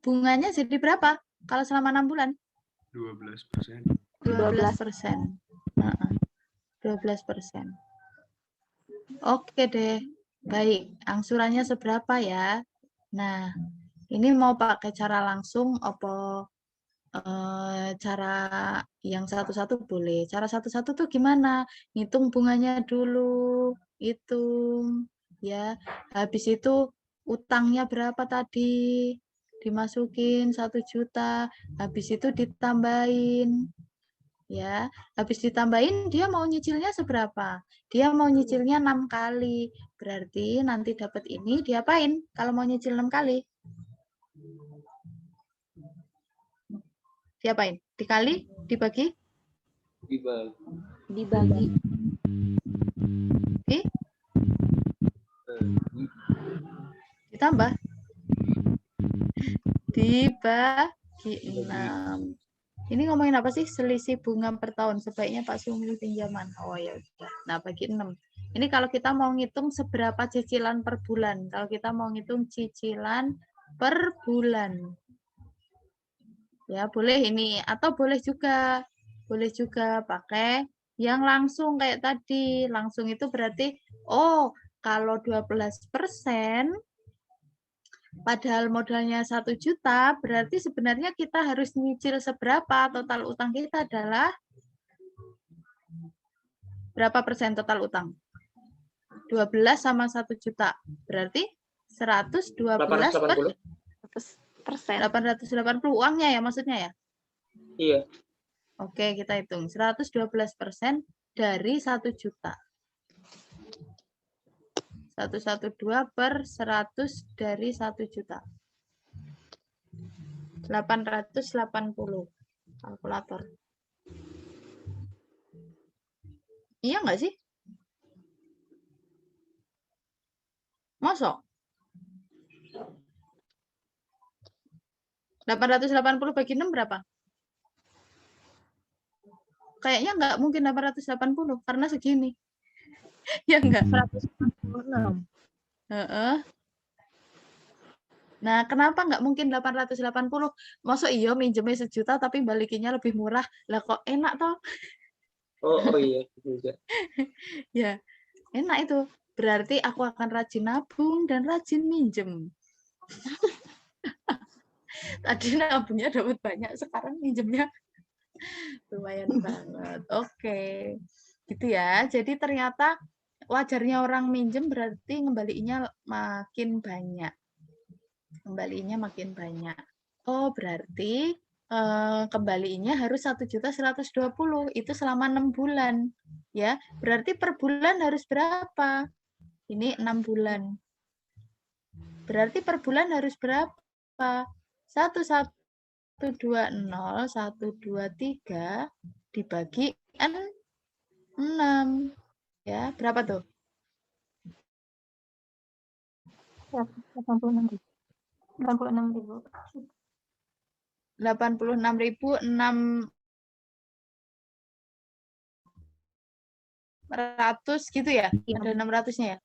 bunganya jadi berapa kalau selama 6 bulan? 12%. 12%. 12%. Oke deh. Baik, angsurannya seberapa ya? Nah, ini mau pakai cara langsung apa cara yang satu-satu boleh. Cara satu-satu tuh gimana? Ngitung bunganya dulu, hitung ya. Habis itu utangnya berapa tadi? Dimasukin 1 juta, habis itu ditambahin. Ya, habis ditambahin dia mau nyicilnya seberapa? Dia mau nyicilnya 6 kali. Berarti nanti dapat ini diapain kalau mau nyicil 6 kali? Diapain? Dikali? Dibagi? Dibagi. Ditambah? Dibagi 6. Ini ngomongin apa sih? Selisih bunga per tahun. Sebaiknya Pak Sumil pinjaman. Oh ya udah. Nah, bagi 6. Ini kalau kita mau ngitung seberapa cicilan per bulan. Kalau kita mau ngitung cicilan per bulan. Ya, boleh ini. Atau boleh juga pakai yang langsung kayak tadi. Langsung itu berarti, oh, kalau 12%, padahal modalnya 1 juta, berarti sebenarnya kita harus nyicil seberapa? Total utang kita adalah berapa persen total utang? 12 sama 1 juta. Berarti 112 per 100%. 880 uangnya ya maksudnya ya? Iya. Oke, kita hitung. 112% dari 1 juta. 112 per 100 dari 1 juta. 880. Kalkulator. Iya nggak sih? Masuk? 880 bagi 6 berapa? Kayaknya nggak mungkin 880 karena segini. Ya enggak? 146. Heeh. Nah, kenapa nggak mungkin 880? Masuk iya minjemnya 1 juta tapi balikinnya lebih murah. Lah kok enak toh? Oh iya juga. Ya, enak itu. Berarti aku akan rajin nabung dan rajin minjem. Tadi nabungnya dapat banyak, sekarang minjemnya lumayan banget. Oke. Gitu ya. Jadi ternyata wajarnya orang minjem berarti ngembaliinnya makin banyak. Kembaliinnya makin banyak. Oh, berarti kembaliinnya harus 1.120.000. Itu selama 6 bulan. Ya, berarti per bulan harus berapa? Ini 6 bulan. Berarti per bulan harus berapa? 1.120.123 dibagi 6. Ya, berapa tuh? 86.000. 86.000. 86.600 gitu ya? Ada 600-nya ya?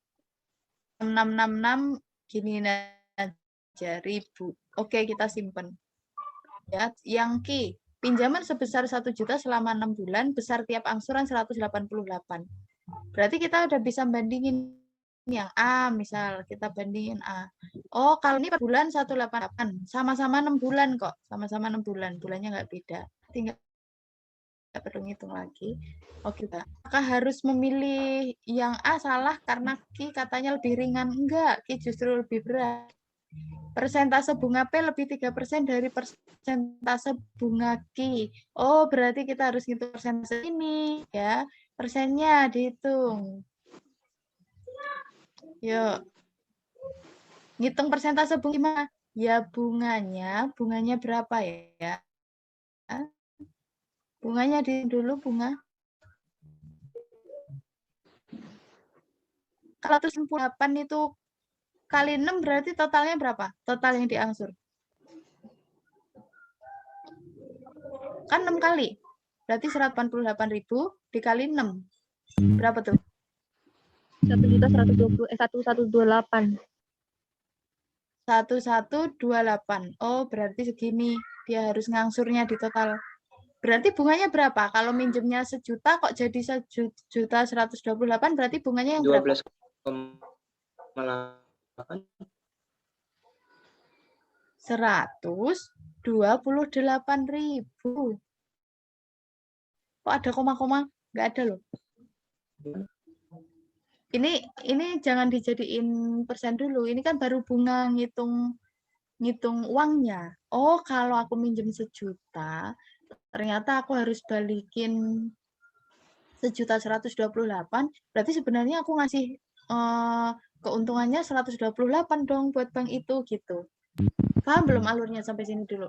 666 gini aja ribu. Oke, kita simpen. Ya, yang Ki, pinjaman sebesar 1 juta selama 6 bulan, besar tiap angsuran 188. Berarti kita udah bisa bandingin yang A, misal kita bandingin A. Oh, kalau ini per bulan 188, sama-sama 6 bulan kok, sama-sama 6 bulan, bulannya nggak beda. Tinggal nggak perlu ngitung lagi. Oke, Pak. Apakah harus memilih yang A salah karena Ki katanya lebih ringan? Enggak, Ki justru lebih berat. Persentase bunga P lebih 3% dari persentase bunga Ki. Oh, berarti kita harus ngitung persentase ini ya. Persennya dihitung. Yuk. Ngitung persentase bunga gimana? Ya bunganya berapa ya? Bunganya dulu bunga. Kalau 198 itu kali 6 berarti totalnya berapa? Total yang diangsur. Kan 6 kali. Berarti 188.000 dikali 6. Berapa tuh? 1.128. 1.128. Oh, berarti segini. Dia harus ngangsurnya di total. Berarti bunganya berapa? Kalau minjemnya 1 juta kok jadi 1.128, berarti bunganya yang berapa? 12,8. 128.000. Kok ada koma-koma? Nggak ada loh. Ini jangan dijadiin persen dulu. Ini kan baru bunga ngitung uangnya. Oh, kalau aku minjem 1 juta, ternyata aku harus balikin 1.128. Berarti sebenarnya aku ngasih keuntungannya 128 dong buat bank itu gitu. Paham belum alurnya sampai sini dulu?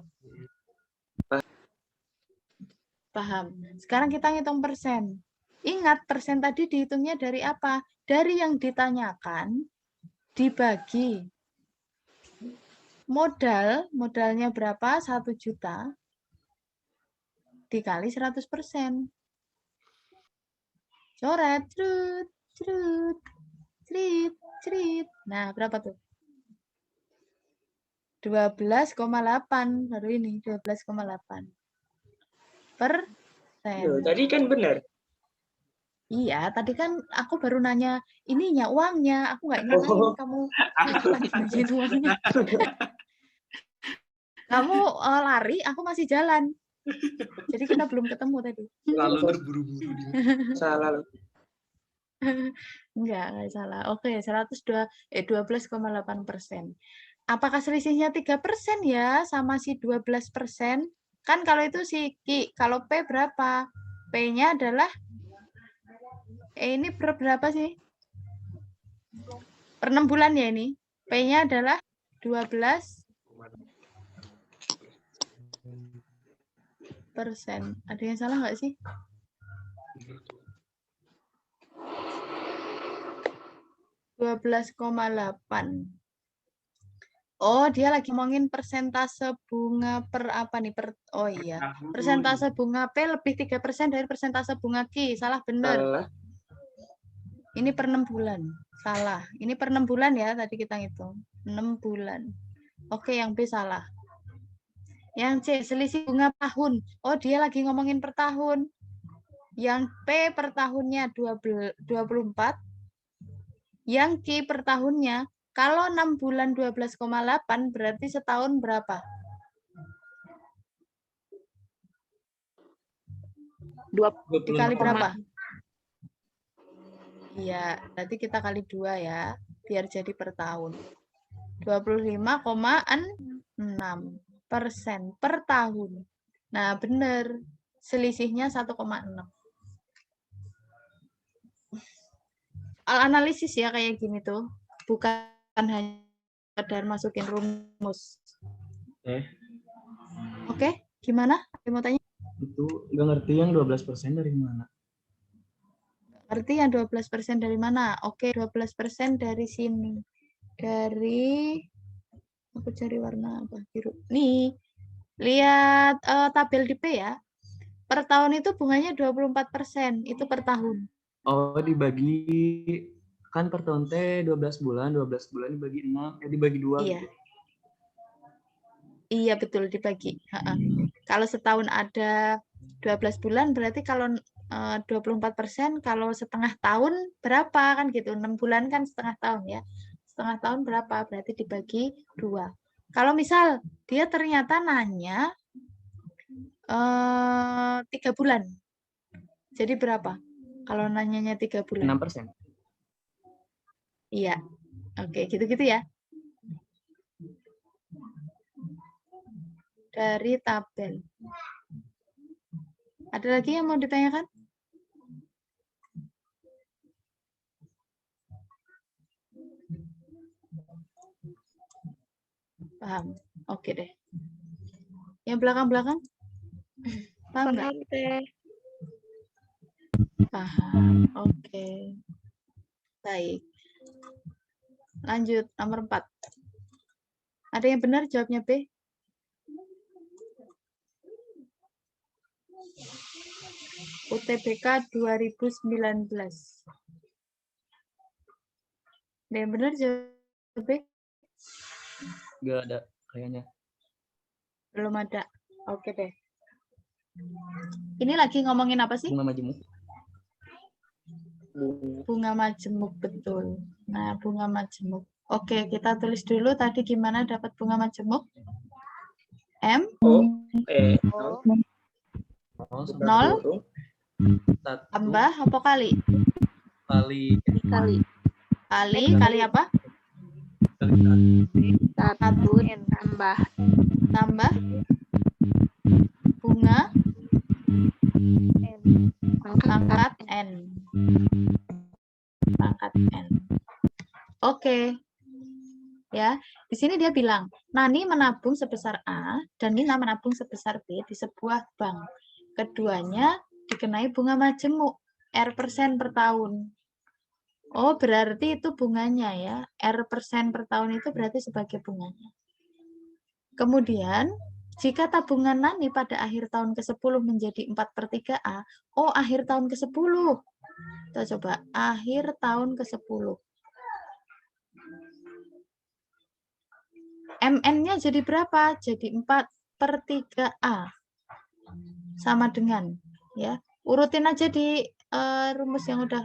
Paham. Sekarang kita ngitung persen. Ingat, persen tadi dihitungnya dari apa? Dari yang ditanyakan dibagi modalnya berapa? 1 juta. dikali 100%. Coret, cerut, cerut, cerit, cerit. Nah, berapa tuh? 12,8 baru ini 12,8 persen. Loh, tadi kan benar. Iya, tadi kan aku baru nanya ininya uangnya, aku nggak nanyain Oh. kamu lagi nanyain uangnya. Kamu lari, aku masih jalan. Jadi kita belum ketemu tadi. Lalu terburu-buru dia. Salah loh. Enggak salah. Oke, 12,8%. Apakah selisihnya 3% ya sama si 12%? Kan kalau itu si Ki, kalau P berapa? P-nya adalah ini per berapa sih? Per 6 bulan ya ini. P-nya adalah 12%. Ada yang salah nggak sih? (12,8). Oh, dia lagi ngomongin persentase bunga per apa nih? Oh iya, persentase bunga P lebih 3% dari persentase bunga Q. Salah bener. Salah. Ini per 6 bulan. Salah. Ini per 6 bulan ya, tadi kita hitung. 6 bulan. Oke, yang B salah. Yang C, selisih bunga tahun. Oh, dia lagi ngomongin per tahun. Yang P per tahunnya 24. Yang Q per tahunnya, kalau 6 bulan 12,8 berarti setahun berapa? 20. Dikali berapa? Iya, berarti kita kali 2 ya, biar jadi per tahun. 25,6% per tahun. Nah, benar. Selisihnya 1,6. Analisis ya kayak gini tuh. Bukan hanya sekedar masukin rumus. Oke, gimana? Ada mau tanya? Itu nggak ngerti yang 12% dari mana? Ngerti yang 12% dari mana? Oke, 12% dari sini. Dari, aku cari warna apa? Biru. Nih, lihat tabel di P ya. Per tahun itu bunganya 24%. Itu per tahun. Oh, dibagi kan per tahun teh 12 bulan dibagi 6, dibagi 2 Iya. gitu. Iya, betul dibagi. Kalau setahun ada 12 bulan berarti kalau 24%, kalau setengah tahun berapa kan gitu. 6 bulan kan setengah tahun ya. Setengah tahun berapa? Berarti dibagi 2. Kalau misal dia ternyata nanya 3 bulan. Jadi berapa? Kalau nanyanya 3 bulan. 6%. Iya. Oke, gitu-gitu ya. Dari tabel. Ada lagi yang mau ditanyakan? Paham? Oke deh. Yang belakang-belakang? Paham nggak? Paham teh. Paham. Oke. Baik. Lanjut, nomor 4. Ada yang benar jawabnya B? UTBK 2019. Ada yang benar jawab B? Nggak ada kayaknya. Belum ada. Oke deh. Ini lagi ngomongin apa sih? Bunga majemuk. Bunga majemuk, betul. Nah, bunga majemuk. Oke, kita tulis dulu tadi gimana dapat bunga majemuk. M. Nol. Tambah apa kali? Kali Kali apa? Satu tambah Tambah bunga pangkat N. Pangkat N. Oke. Ya, di sini dia bilang, Nani menabung sebesar A dan Nina menabung sebesar B di sebuah bank. Keduanya dikenai bunga majemuk R% per tahun. Oh, berarti itu bunganya ya. R% per tahun itu berarti sebagai bunganya. Kemudian Jika tabungan Nani pada akhir tahun ke-10 menjadi 4/3A, oh akhir tahun ke-10. Kita coba, akhir tahun ke-10. MN-nya jadi berapa? Jadi 4/3A. Sama dengan, ya. Urutin aja di rumus yang udah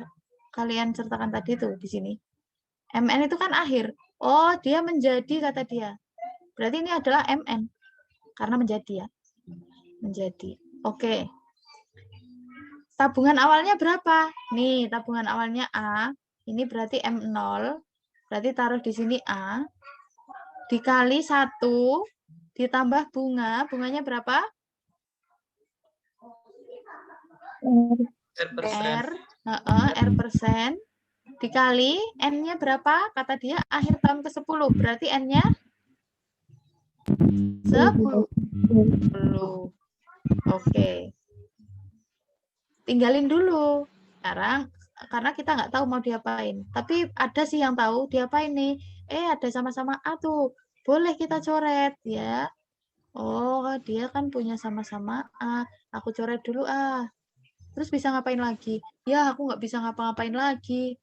kalian sertakan tadi tuh di sini. MN itu kan akhir. Oh, dia menjadi kata dia. Berarti ini adalah MN. Karena menjadi ya. Menjadi. Oke. Tabungan awalnya berapa? Nih, tabungan awalnya A. Ini berarti M0. Berarti taruh di sini A. Dikali 1. Ditambah bunga. Bunganya berapa? R persen. Dikali N-nya berapa? Kata dia akhir tahun ke-10. Berarti N-nya 10. Oke. Tinggalin dulu. Sekarang, karena kita nggak tahu mau diapain. Tapi ada sih yang tahu diapain nih. Ada sama-sama A tuh. Boleh kita coret ya. Oh, dia kan punya sama-sama A. Aku coret dulu A. Terus bisa ngapain lagi? Ya, aku nggak bisa ngapa-ngapain lagi.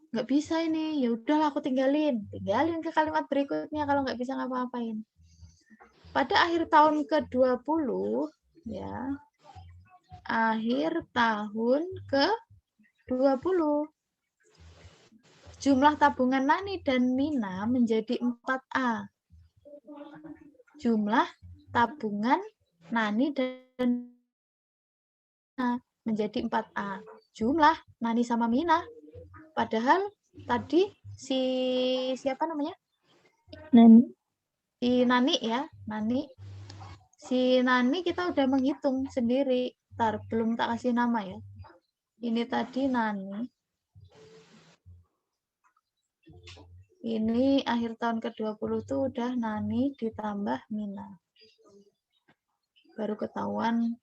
Nggak bisa ini. Ya udahlah, aku tinggalin. Tinggalin ke kalimat berikutnya kalau nggak bisa ngapa-ngapain. Pada akhir tahun ke-20, ya, akhir tahun ke-20, jumlah tabungan Nani dan Mina menjadi 4A. Jumlah tabungan Nani dan Mina menjadi 4A. Jumlah Nani sama Mina. Padahal tadi siapa namanya? Si Nani ya, Nani. Si Nani kita udah menghitung sendiri. Ntar, belum tak kasih nama ya. Ini tadi Nani. Ini akhir tahun ke-20 tuh udah Nani ditambah Mina. Baru ketahuan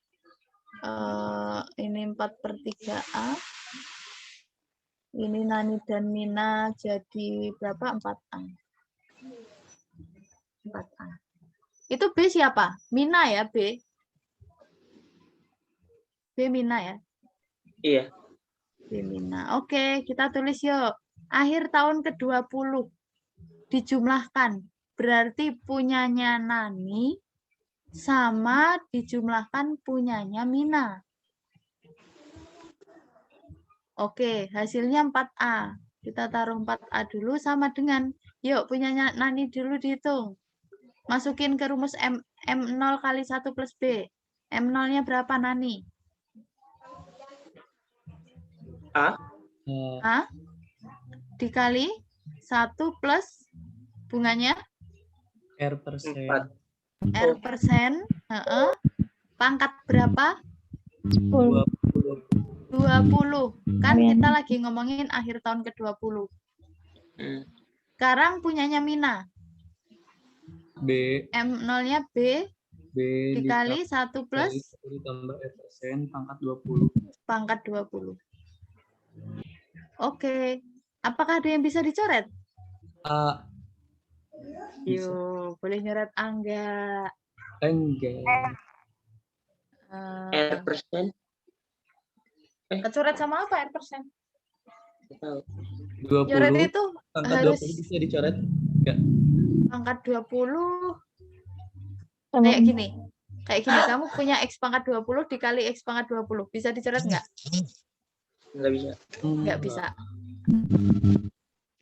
ini 4/3A. Ini Nani dan Mina jadi berapa? 4A. 4A. Itu B siapa? Mina ya, B. B Mina ya? Iya. B Mina. Oke, kita tulis yuk. Akhir tahun ke-20 dijumlahkan. Berarti punyanya Nani sama dijumlahkan punyanya Mina. Oke, hasilnya 4A. Kita taruh 4A dulu sama dengan, yuk punyanya Nani dulu dihitung. Masukin ke rumus M0 kali 1 plus B. M0-nya berapa Nani? A. A dikali 1 plus bunganya? R persen. 4. R persen. Pangkat berapa? 20. 20. Kan kita lagi ngomongin akhir tahun ke-20. Sekarang punyanya Mina. B. M0-nya B dikali 1 plus ditambah R persen pangkat 20. pangkat 20. Oke. Apakah ada yang bisa dicoret? A. Yuk, boleh nyoret A enggak? Enggak. R persen. Kecoret sama apa R persen? Tahu. 20. Nyoret itu Pangkat harus 20 bisa dicoret? Enggak. pangkat 20 kayak gini. Kayak gini, kamu punya X pangkat 20 dikali X pangkat 20. Bisa dicoret enggak? Nggak bisa. Enggak bisa.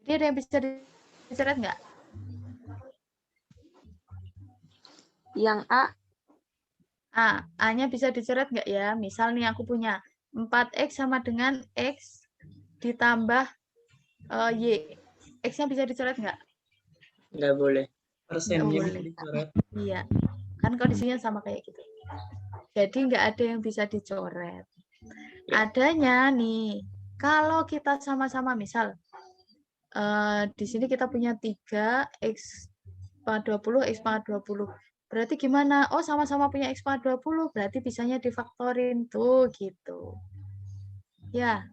Jadi ada yang bisa dicoret enggak? Yang A. A-nya bisa dicoret enggak ya? Misal nih aku punya 4X sama dengan X ditambah Y. X-nya bisa dicoret enggak? Nggak boleh. Persennya Nggak bisa boleh. dicoret. Iya. Kan kondisinya sama kayak gitu. Jadi nggak ada yang bisa dicoret. Adanya nih, kalau kita sama-sama misal, di sini kita punya 3, X pangkat 20, X pangkat 20. Berarti gimana? Oh, sama-sama punya X pangkat 20, berarti bisanya difaktorin tuh, gitu. Ya.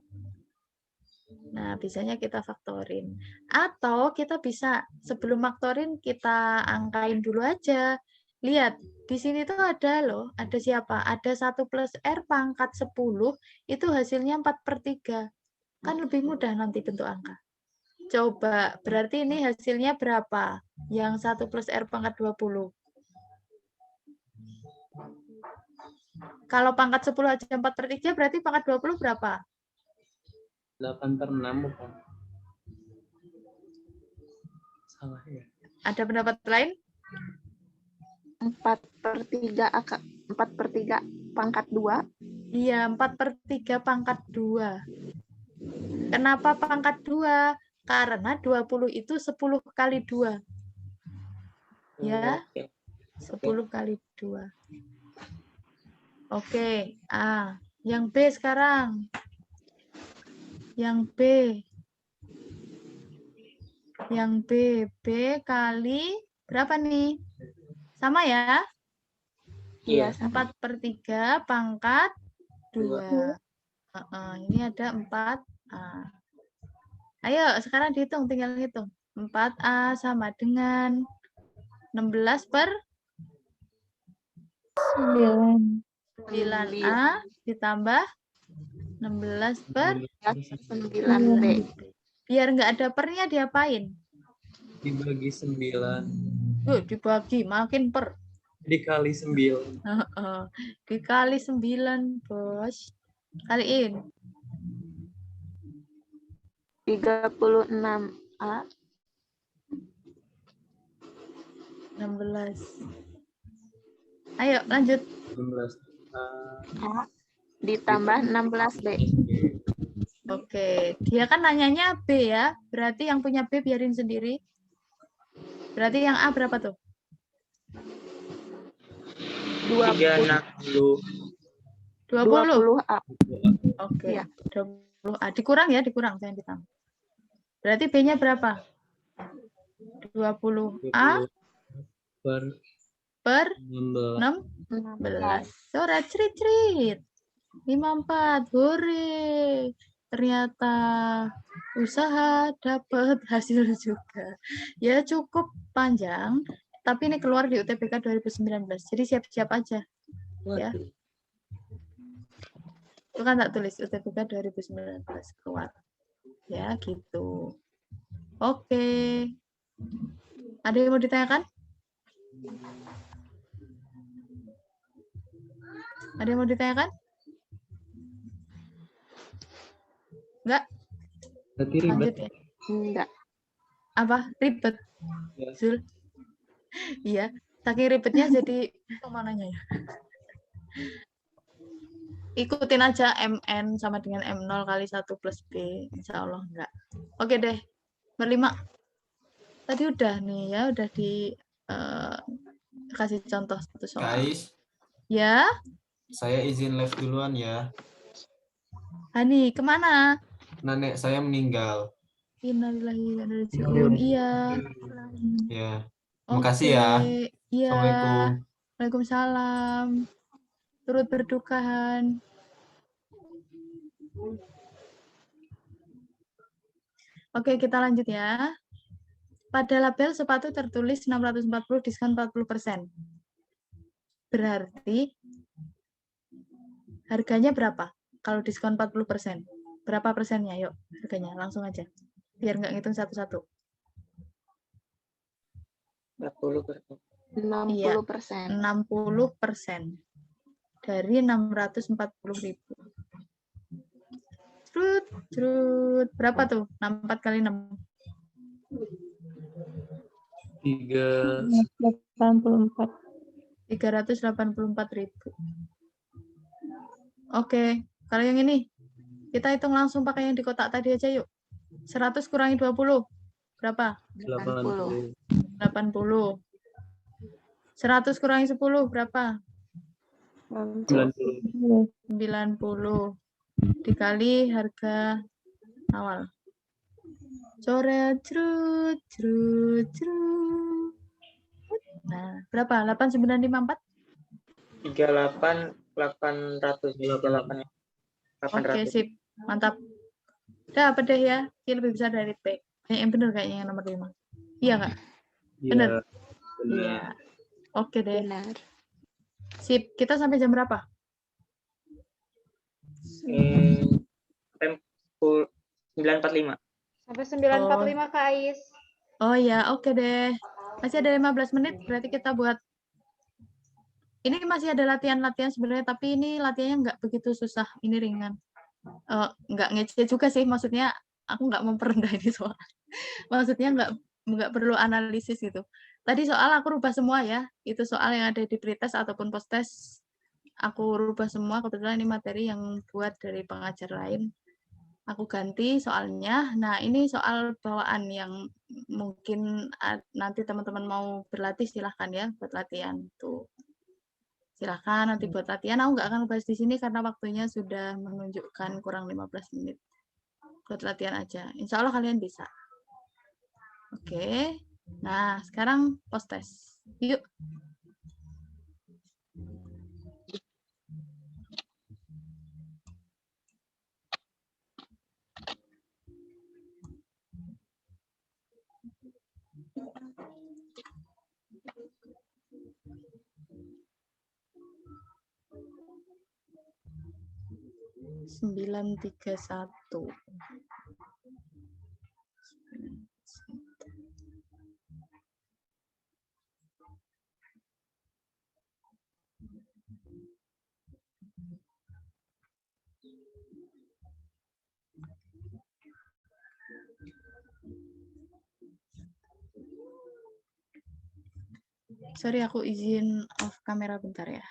Nah, bisanya kita faktorin. Atau kita bisa, sebelum faktorin, kita angkain dulu aja. Lihat, di sini tuh ada loh, ada siapa? Ada 1 plus R pangkat 10, itu hasilnya 4/3. Kan lebih mudah nanti bentuk angka. Coba, berarti ini hasilnya berapa? Yang 1 plus R pangkat 20. Kalau pangkat 10 aja 4/3, berarti pangkat 20 berapa? 8/6 bukan? Salah ya. Ada pendapat lain? 4/3 4/3 pangkat 2. Iya, 4/3 pangkat 2. Kenapa pangkat 2? Karena 20 itu 10 kali 2. Ya, 10 kali 2. Oke, A. Yang B sekarang. Yang B. Yang B. B kali berapa nih? Sama ya? Iya, 4/3 pangkat 2. Ini ada 4A. Ayo, sekarang dihitung, tinggal hitung. 4A sama dengan 9A ditambah 9B. Biar nggak ada pernya diapain? Dibagi 9. Dibagi, makin per. Dikali 9. Dikali 9, Bos. Kaliin. 36A. 16. Ayo, lanjut. 16A. Ditambah 16B. Oke, dia kan nanyanya B ya. Berarti yang punya B biarin sendiri. Berarti yang A berapa tuh? 360. 20A. Oke, Iya. 20A. Dikurang ya, dikurang. Jangan ditambah. Berarti B-nya berapa? 20A per 16. Sore, cerit-cerit. 54. Hore. Ternyata usaha dapat hasil juga. Ya cukup panjang, tapi ini keluar di UTBK 2019. Jadi siap-siap aja. Ya. Itu kan tak tulis UTBK 2019 keluar. Ya, gitu. Oke. Ada yang mau ditanyakan? Ada yang mau ditanyakan? Enggak? Berarti ribet. Lanjut ya. Enggak. Apa? Ribet? Ya. Zul? Iya. Saking ribetnya jadi mananya ya. Ikutin aja MN sama dengan M0 kali 1 plus B. Insya Allah enggak. Oke deh. Berlima. Tadi udah nih ya. Udah di kasih contoh satu soal. Guys, Ya. saya izin live duluan ya. Hani, kemana? Nenek saya meninggal. Innalillahi wa inna ilaihi raji'un. Iya. Ya. Terima kasih ya. Iya. Assalamualaikum. Waalaikumsalam. Turut berduka, Han. Oke, kita lanjut ya. Pada label sepatu tertulis 640 diskon 40%. Berarti harganya berapa? Kalau diskon 40%. Berapa persennya? Yuk, harganya langsung aja. Biar nggak ngitung satu-satu. 40%. 60%. 60% dari 640.000. Trut. Berapa tuh? 64 kali 6. 384. 384.000. Oke, kalau yang ini kita hitung langsung pakai yang di kotak tadi aja yuk. 100 kurangi 20. Berapa? 80. 80. 100 kurangi 10 berapa? 90. Dikali harga awal. Coret, cerut. Nah, berapa? 8954? 38.800. Oke, sip. Mantap. Udah apa deh ya? Ini lebih besar dari P. Yang benar kayaknya yang nomor 5. Iya nggak? Benar? Iya. Oke deh. Benar. Sip, kita sampai jam berapa? Tempo 9.45. Sampai 9.45 Kak Ais. Oh ya, oke deh. Masih ada 15 menit, berarti kita buat. Ini masih ada latihan-latihan sebenarnya, tapi ini latihannya nggak begitu susah. Ini ringan. Nggak ngece juga sih, maksudnya aku nggak memperendah ini soal. Maksudnya nggak perlu analisis gitu. Tadi soal aku rubah semua ya. Itu soal yang ada di pretest ataupun post-test. Aku rubah semua, kebetulan ini materi yang buat dari pengajar lain. Aku ganti soalnya. Nah, ini soal bawaan yang mungkin nanti teman-teman mau berlatih, silahkan ya buat latihan. Tuh. Silahkan nanti buat latihan. Aku nggak akan bahas di sini karena waktunya sudah menunjukkan kurang 15 menit. Buat latihan aja. Insya Allah kalian bisa. Oke. Nah, sekarang post-test. Yuk. Sembilan tiga satu. Sorry, aku izin off kamera bentar ya.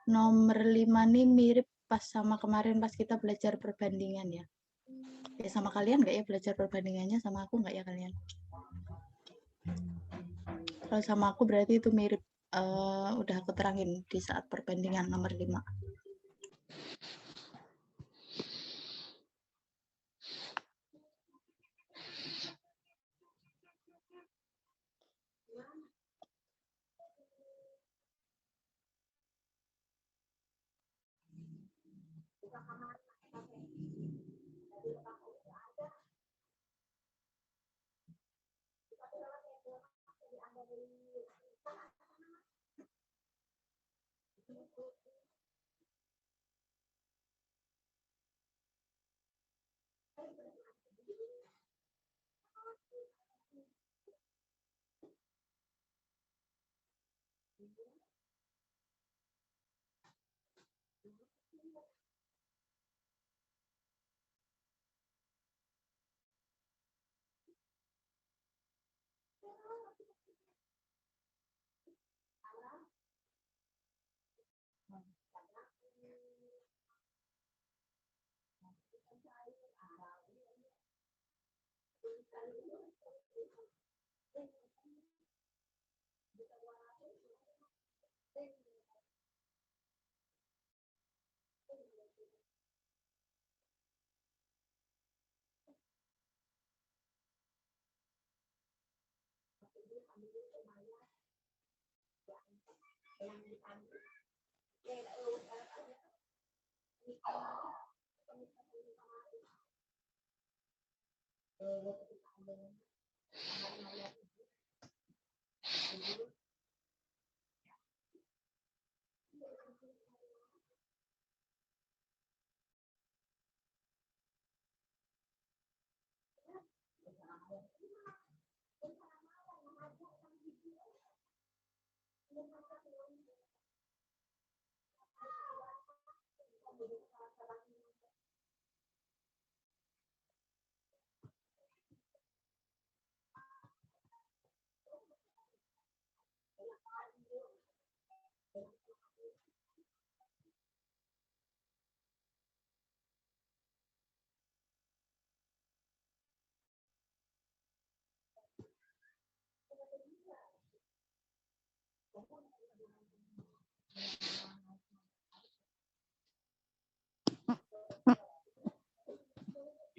Nomor 5 nih mirip pas sama kemarin pas kita belajar perbandingan ya. Ya sama kalian nggak ya belajar perbandingannya, sama aku nggak ya kalian? Kalau sama aku berarti itu mirip, udah aku terangin di saat perbandingan nomor 5.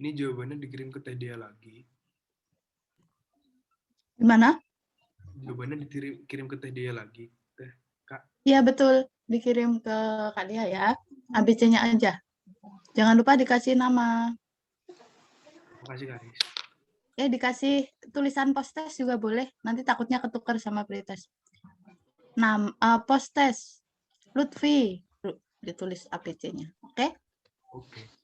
Ini jawabannya dikirim ke Teh Dia lagi. Gimana? Jawabannya dikirim ke Teh Dia lagi. Teh, Kak. Iya betul, dikirim ke Kak Lia ya. ABC-nya aja. Jangan lupa dikasih nama. Makasih, Kak Aris. Dikasih tulisan post-test juga boleh. Nanti takutnya ketukar sama pretest. Post-test. Lutfi. Ditulis ABC-nya. Oke? Oke.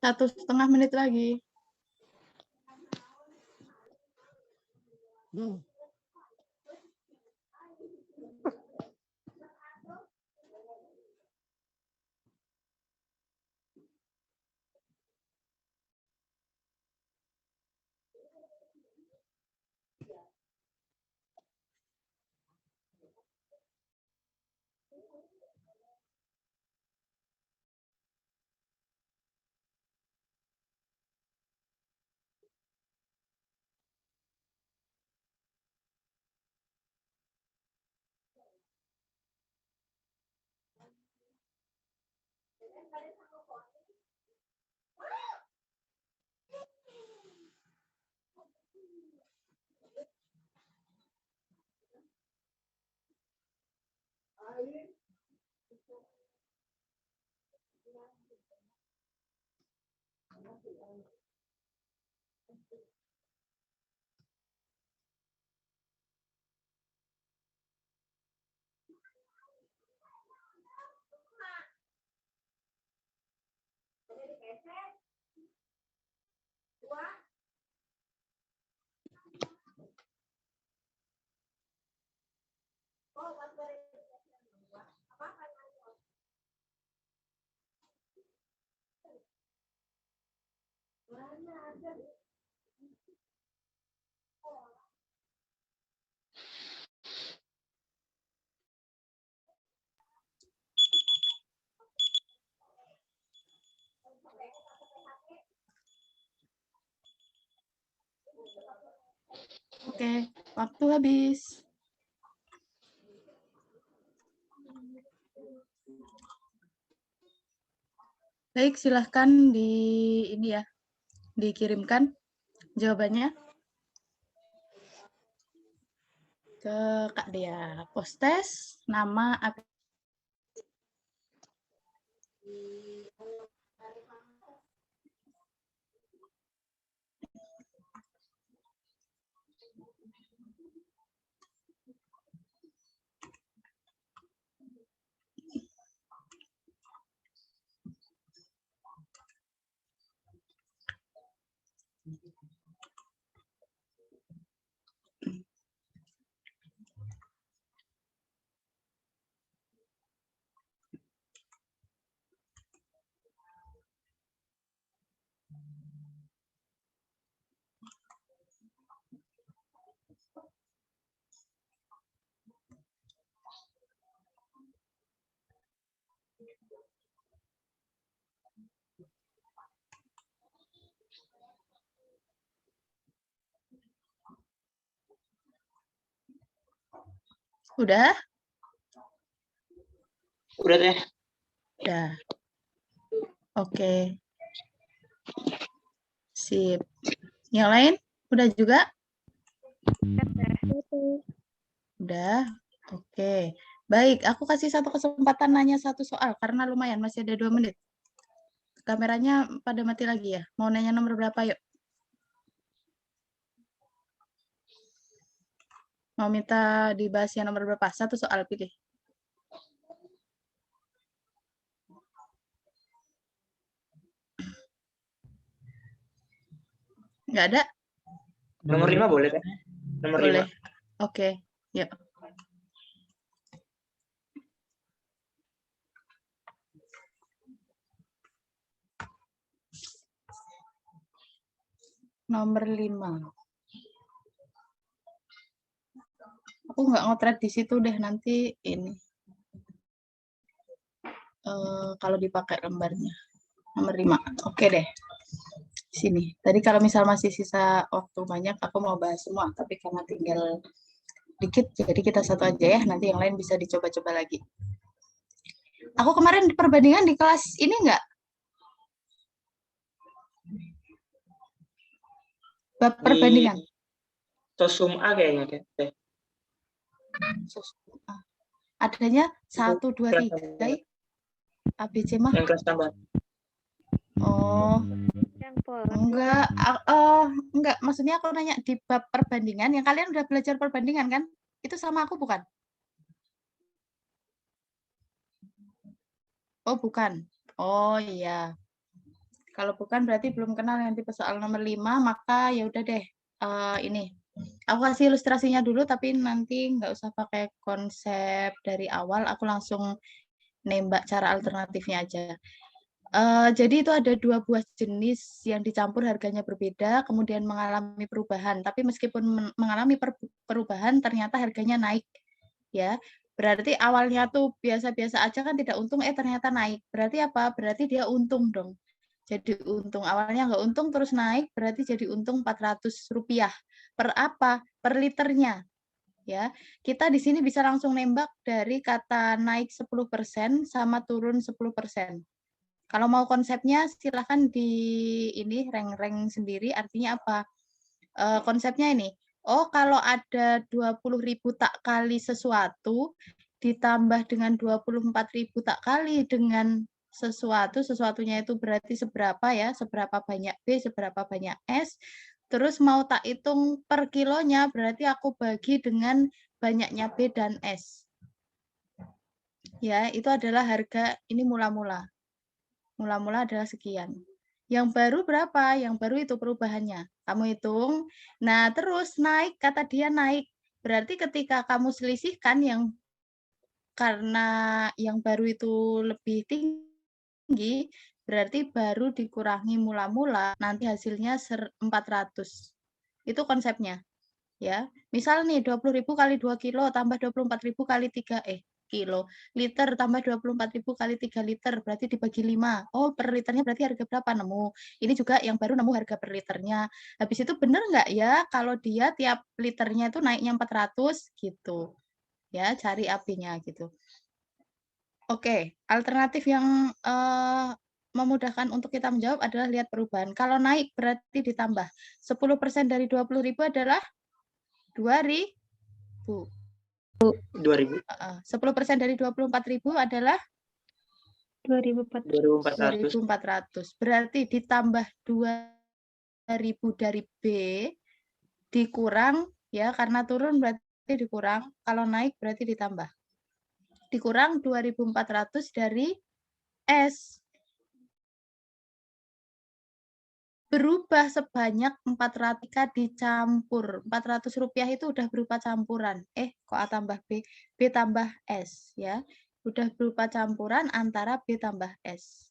1,5 menit lagi. Oke, waktu habis. Baik, silahkan dikirimkan jawabannya ke Kak Dea. Postes, nama, udah? Udah deh. Udah. Oke. Sip. Yang lain? Udah juga? Udah. Oke. Baik, aku kasih satu kesempatan nanya satu soal karena lumayan masih ada 2 menit. Kameranya pada mati lagi ya. Mau nanya nomor berapa yuk? Mau minta dibahas yang nomor berapa? Satu soal pilih. Nggak ada? Nomor 5 boleh kan? Nomor Boleh. 5. Oke, yuk. Nomor 5. Aku nggak ngotret di situ deh nanti ini. Kalau dipakai lembarnya. Nomor 5. Oke deh. Sini. Tadi kalau misal masih sisa waktu banyak, aku mau bahas semua. Tapi karena tinggal dikit, jadi kita satu aja ya. Nanti yang lain bisa dicoba-coba lagi. Aku kemarin perbandingan di kelas ini nggak? Bab perbandingan. Sosum A kayaknya. Sosum A. Adanya 1, 2, 3. ABC mah? Yang kelas tambah. Oh. Enggak, enggak. Maksudnya aku nanya di bab perbandingan, yang kalian udah belajar perbandingan kan? Itu sama aku bukan? Oh, bukan. Oh, iya. Kalau bukan berarti belum kenal yang tipe soal nomor 5, maka ya udah deh. Ini aku kasih ilustrasinya dulu, tapi nanti nggak usah pakai konsep dari awal, aku langsung nembak cara alternatifnya aja. Jadi itu ada 2 buah jenis yang dicampur harganya berbeda, kemudian mengalami perubahan. Tapi meskipun mengalami perubahan, ternyata harganya naik, ya. Berarti awalnya tuh biasa-biasa aja kan tidak untung, ternyata naik. Berarti apa? Berarti dia untung dong. Jadi untung. Awalnya nggak untung terus naik, berarti jadi untung Rp400. Per apa? Per liternya. Ya, kita di sini bisa langsung nembak dari kata naik 10% sama turun 10%. Kalau mau konsepnya silahkan di ini rank-rank sendiri, artinya apa? Konsepnya ini, oh kalau ada 20.000 tak kali sesuatu, ditambah dengan 24.000 tak kali dengan sesuatu, sesuatunya itu berarti seberapa ya, seberapa banyak B, seberapa banyak S, terus mau tak hitung per kilonya, berarti aku bagi dengan banyaknya B dan S. Ya, itu adalah harga ini mula-mula. Mula-mula adalah sekian. Yang baru berapa? Yang baru itu perubahannya. Kamu hitung. Nah, terus naik, kata dia naik. Berarti ketika kamu selisihkan yang karena yang baru itu lebih tinggi, berarti baru dikurangi mula-mula, nanti hasilnya 400. Itu konsepnya. Ya. Misal nih 20.000 kali 2 kilo tambah 24.000 kali 3 kilo. Liter tambah 24.000 kali 3 liter, berarti dibagi 5. Oh, per liternya berarti harga berapa? Nemu. Ini juga yang baru nemu harga per liternya. Habis itu benar nggak ya kalau dia tiap liternya itu naiknya 400 gitu. Ya, cari AB-nya gitu. Oke, alternatif yang memudahkan untuk kita menjawab adalah lihat perubahan. Kalau naik berarti ditambah. 10% dari 20.000 adalah 2.000. 2.000. 10% dari 24.000 adalah 2.400. 2.400. Berarti ditambah 2.000 dari B dikurang ya, karena turun berarti dikurang, kalau naik berarti ditambah. Dikurang 2.400 dari S. Berubah sebanyak 400 jika dicampur. Rp400 itu udah berupa campuran. Kok A tambah B, B tambah S ya. Udah berupa campuran antara B tambah S.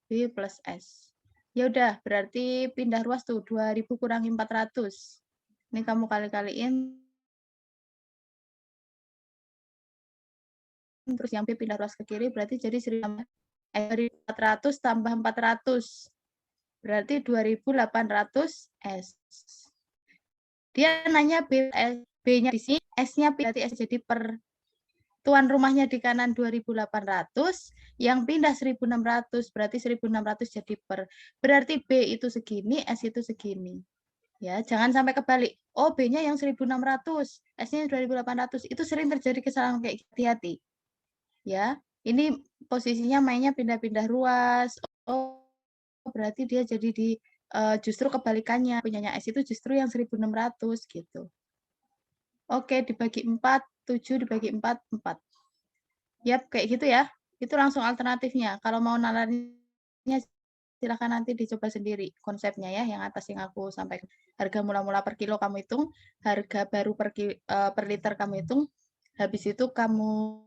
B plus S. Ya udah, berarti pindah ruas tuh 2.000 kurangi 400. Ini kamu kali-kaliin. Terus yang B pindah ruas ke kiri berarti jadi 400 tambah 400. Berarti 2.800 S. Dia nanya B-nya di sini, S-nya berarti S jadi per tuan rumahnya di kanan 2.800, yang pindah 1.600, berarti 1.600 jadi per. Berarti B itu segini, S itu segini. Ya, jangan sampai kebalik. Oh, B-nya yang 1.600, S-nya 2.800. Itu sering terjadi kesalahan kayak hati-hati. Ya, ini posisinya mainnya pindah-pindah ruas. Oh, berarti dia jadi di justru kebalikannya. Punyanya S itu justru yang 1.600 gitu. Oke, dibagi 4, 7 dibagi 4, 4. Yap, kayak gitu ya. Itu langsung alternatifnya. Kalau mau nalarnya silahkan nanti dicoba sendiri konsepnya ya, yang atas yang aku sampaikan. Harga mula-mula per kilo kamu hitung, harga baru per liter kamu hitung, habis itu kamu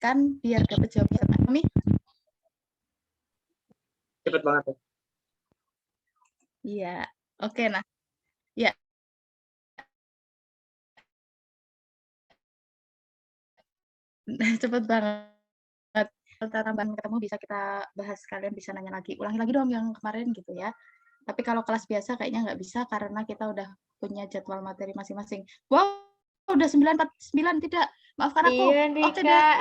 kan biar dapat jawabannya. Kami Cepet banget ya. Iya, oke nah. Ya. Cepet banget. Kalau tambahan ketemu bisa kita bahas, kalian bisa nanya lagi. Ulangi lagi dong yang kemarin gitu ya. Tapi kalau kelas biasa kayaknya nggak bisa karena kita udah punya jadwal materi masing-masing. Wow, udah 9.49, tidak. Maafkan aku. Iya nih, Oke Kak. deh.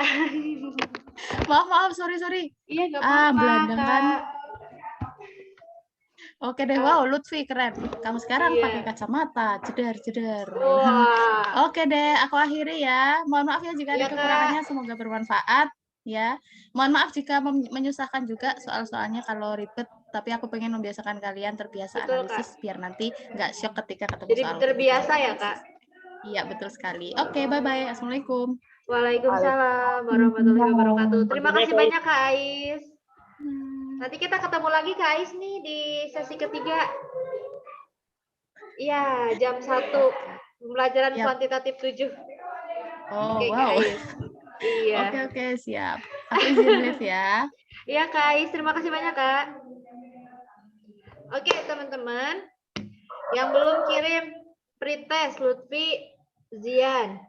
Maaf, sorry. Iya, nggak apa-apa, Belandang kan. Kak. Oke deh, wow, Lutfi keren. Kamu sekarang pakai kacamata, jeder. Wah. Oke deh, aku akhiri ya. Mohon maaf ya jika ada kekurangannya, semoga bermanfaat ya. Mohon maaf jika menyusahkan juga soal-soalnya kalau ribet, tapi aku pengen membiasakan kalian terbiasa analisis biar nanti nggak shock ketika ketemu Jadi soal terbiasa ya, Kak? Iya, betul sekali. Oke, bye-bye. Assalamualaikum. Waalaikumsalam warahmatullahi wabarakatuh. Terima kasih banyak Kak Ais. Nanti kita ketemu lagi Kak Ais nih di sesi ketiga. Iya, jam 1. Pembelajaran Yap. kuantitatif 7. Oh, Oke, Kak wow. Ais. Iya. Oke, siap. Aku izin live ya. Iya, Kak Ais. Terima kasih banyak, Kak. Oke, teman-teman. Yang belum kirim pretest, Lutfi, Zian.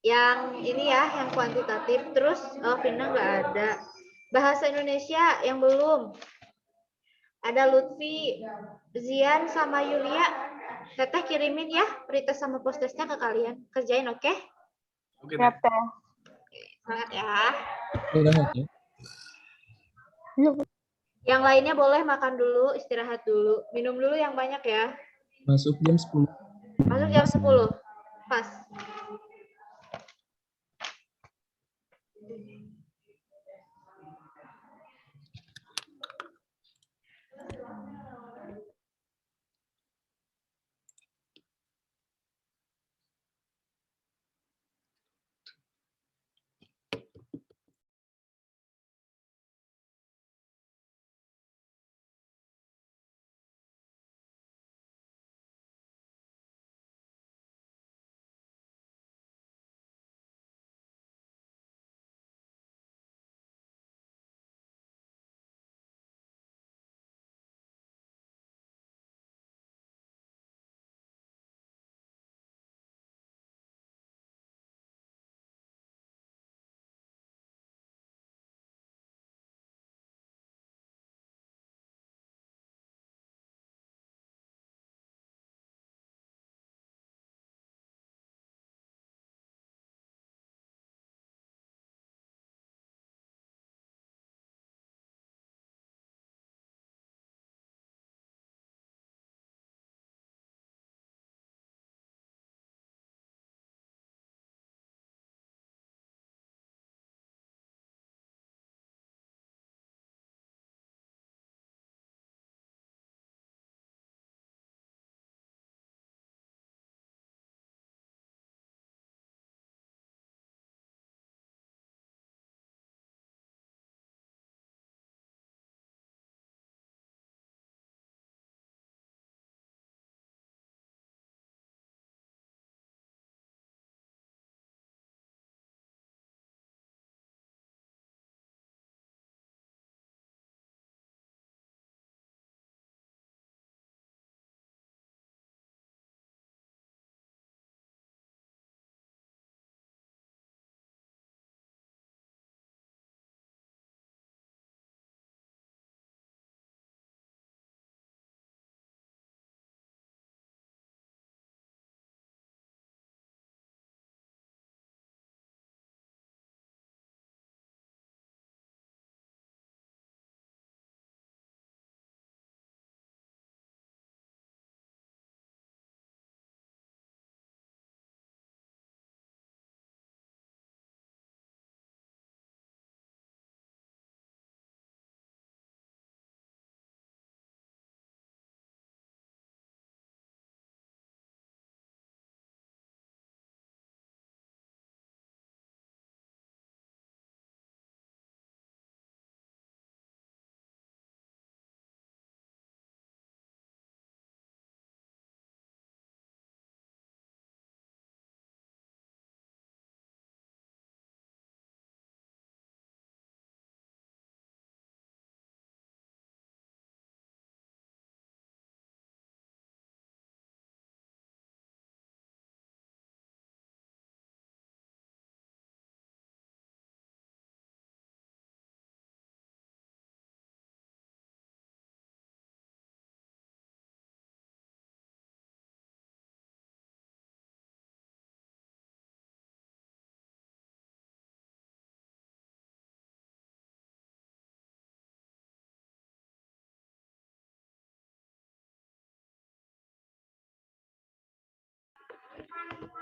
Yang ini ya, yang kuantitatif. Terus, Vina nggak ada. Bahasa Indonesia yang belum. Ada Lutfi, Zian, sama Yulia. Teteh kirimin ya pretest sama postestnya ke kalian. Kerjain, oke? Oke, Siap, Teh. Teh. Semangat ya. Yang lainnya boleh makan dulu, istirahat dulu. Minum dulu yang banyak ya. Masuk jam 10. Masuk jam 10. Pas.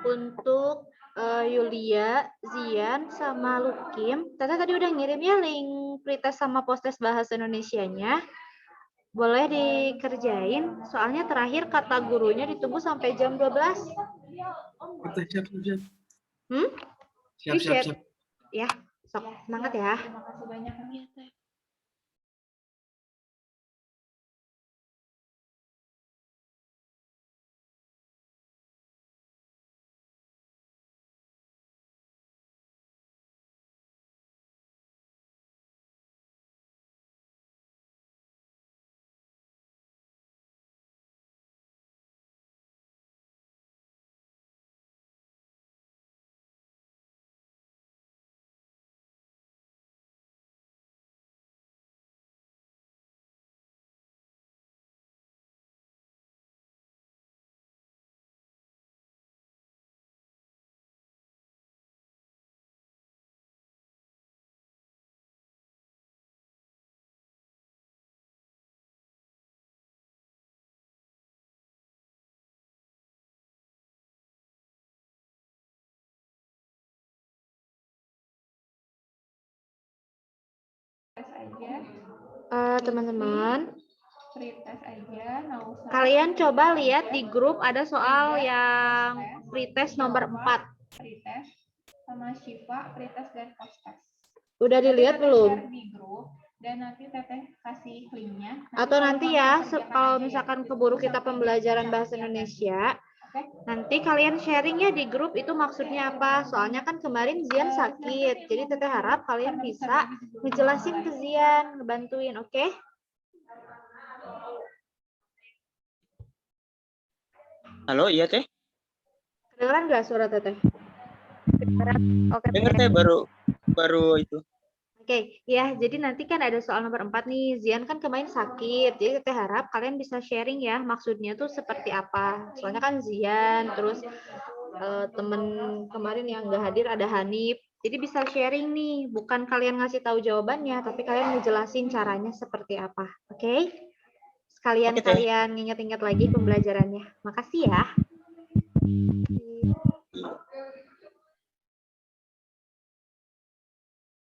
Untuk Yulia, Zian, sama Lukim, Tata tadi udah ngirim ya link pretest sama postes bahasa Indonesianya. Boleh dikerjain, soalnya terakhir kata gurunya ditunggu sampai jam 12. Kita siap. Hmm? Siap. Di-share. Ya, sok semangat ya. Terima kasih banyak nih. Aja. Teman-teman, Free test aja, nggak usah. kalian coba lihat di grup ada soal yang free test nomor 4. Free test sama Syifa, free test dan post test. Udah dilihat Teteh belum? share di grup dan nanti Teteh kasih linknya. Atau nanti ya, kalau aja misalkan ya. keburu kita pembelajaran bahasa Indonesia, nanti kalian sharingnya di grup itu maksudnya apa? Soalnya kan kemarin Zian sakit, jadi Teteh harap kalian bisa ngejelasin ke Zian, ngebantuin, oke? Halo, iya Teh? Kedengeran nggak suara Teteh? Oke, Dengar Teh baru itu. Oke, ya, jadi nanti kan ada soal nomor 4 nih. Zian kan kemarin sakit, jadi Teteh harap kalian bisa sharing ya, maksudnya tuh seperti apa. Soalnya kan Zian, terus temen kemarin yang nggak hadir ada Hanif. Jadi bisa sharing nih, bukan kalian ngasih tahu jawabannya, tapi kalian ngejelasin caranya seperti apa. Oke? Sekalian Oke, Teh. kalian ingat-ingat lagi pembelajarannya. Makasih ya.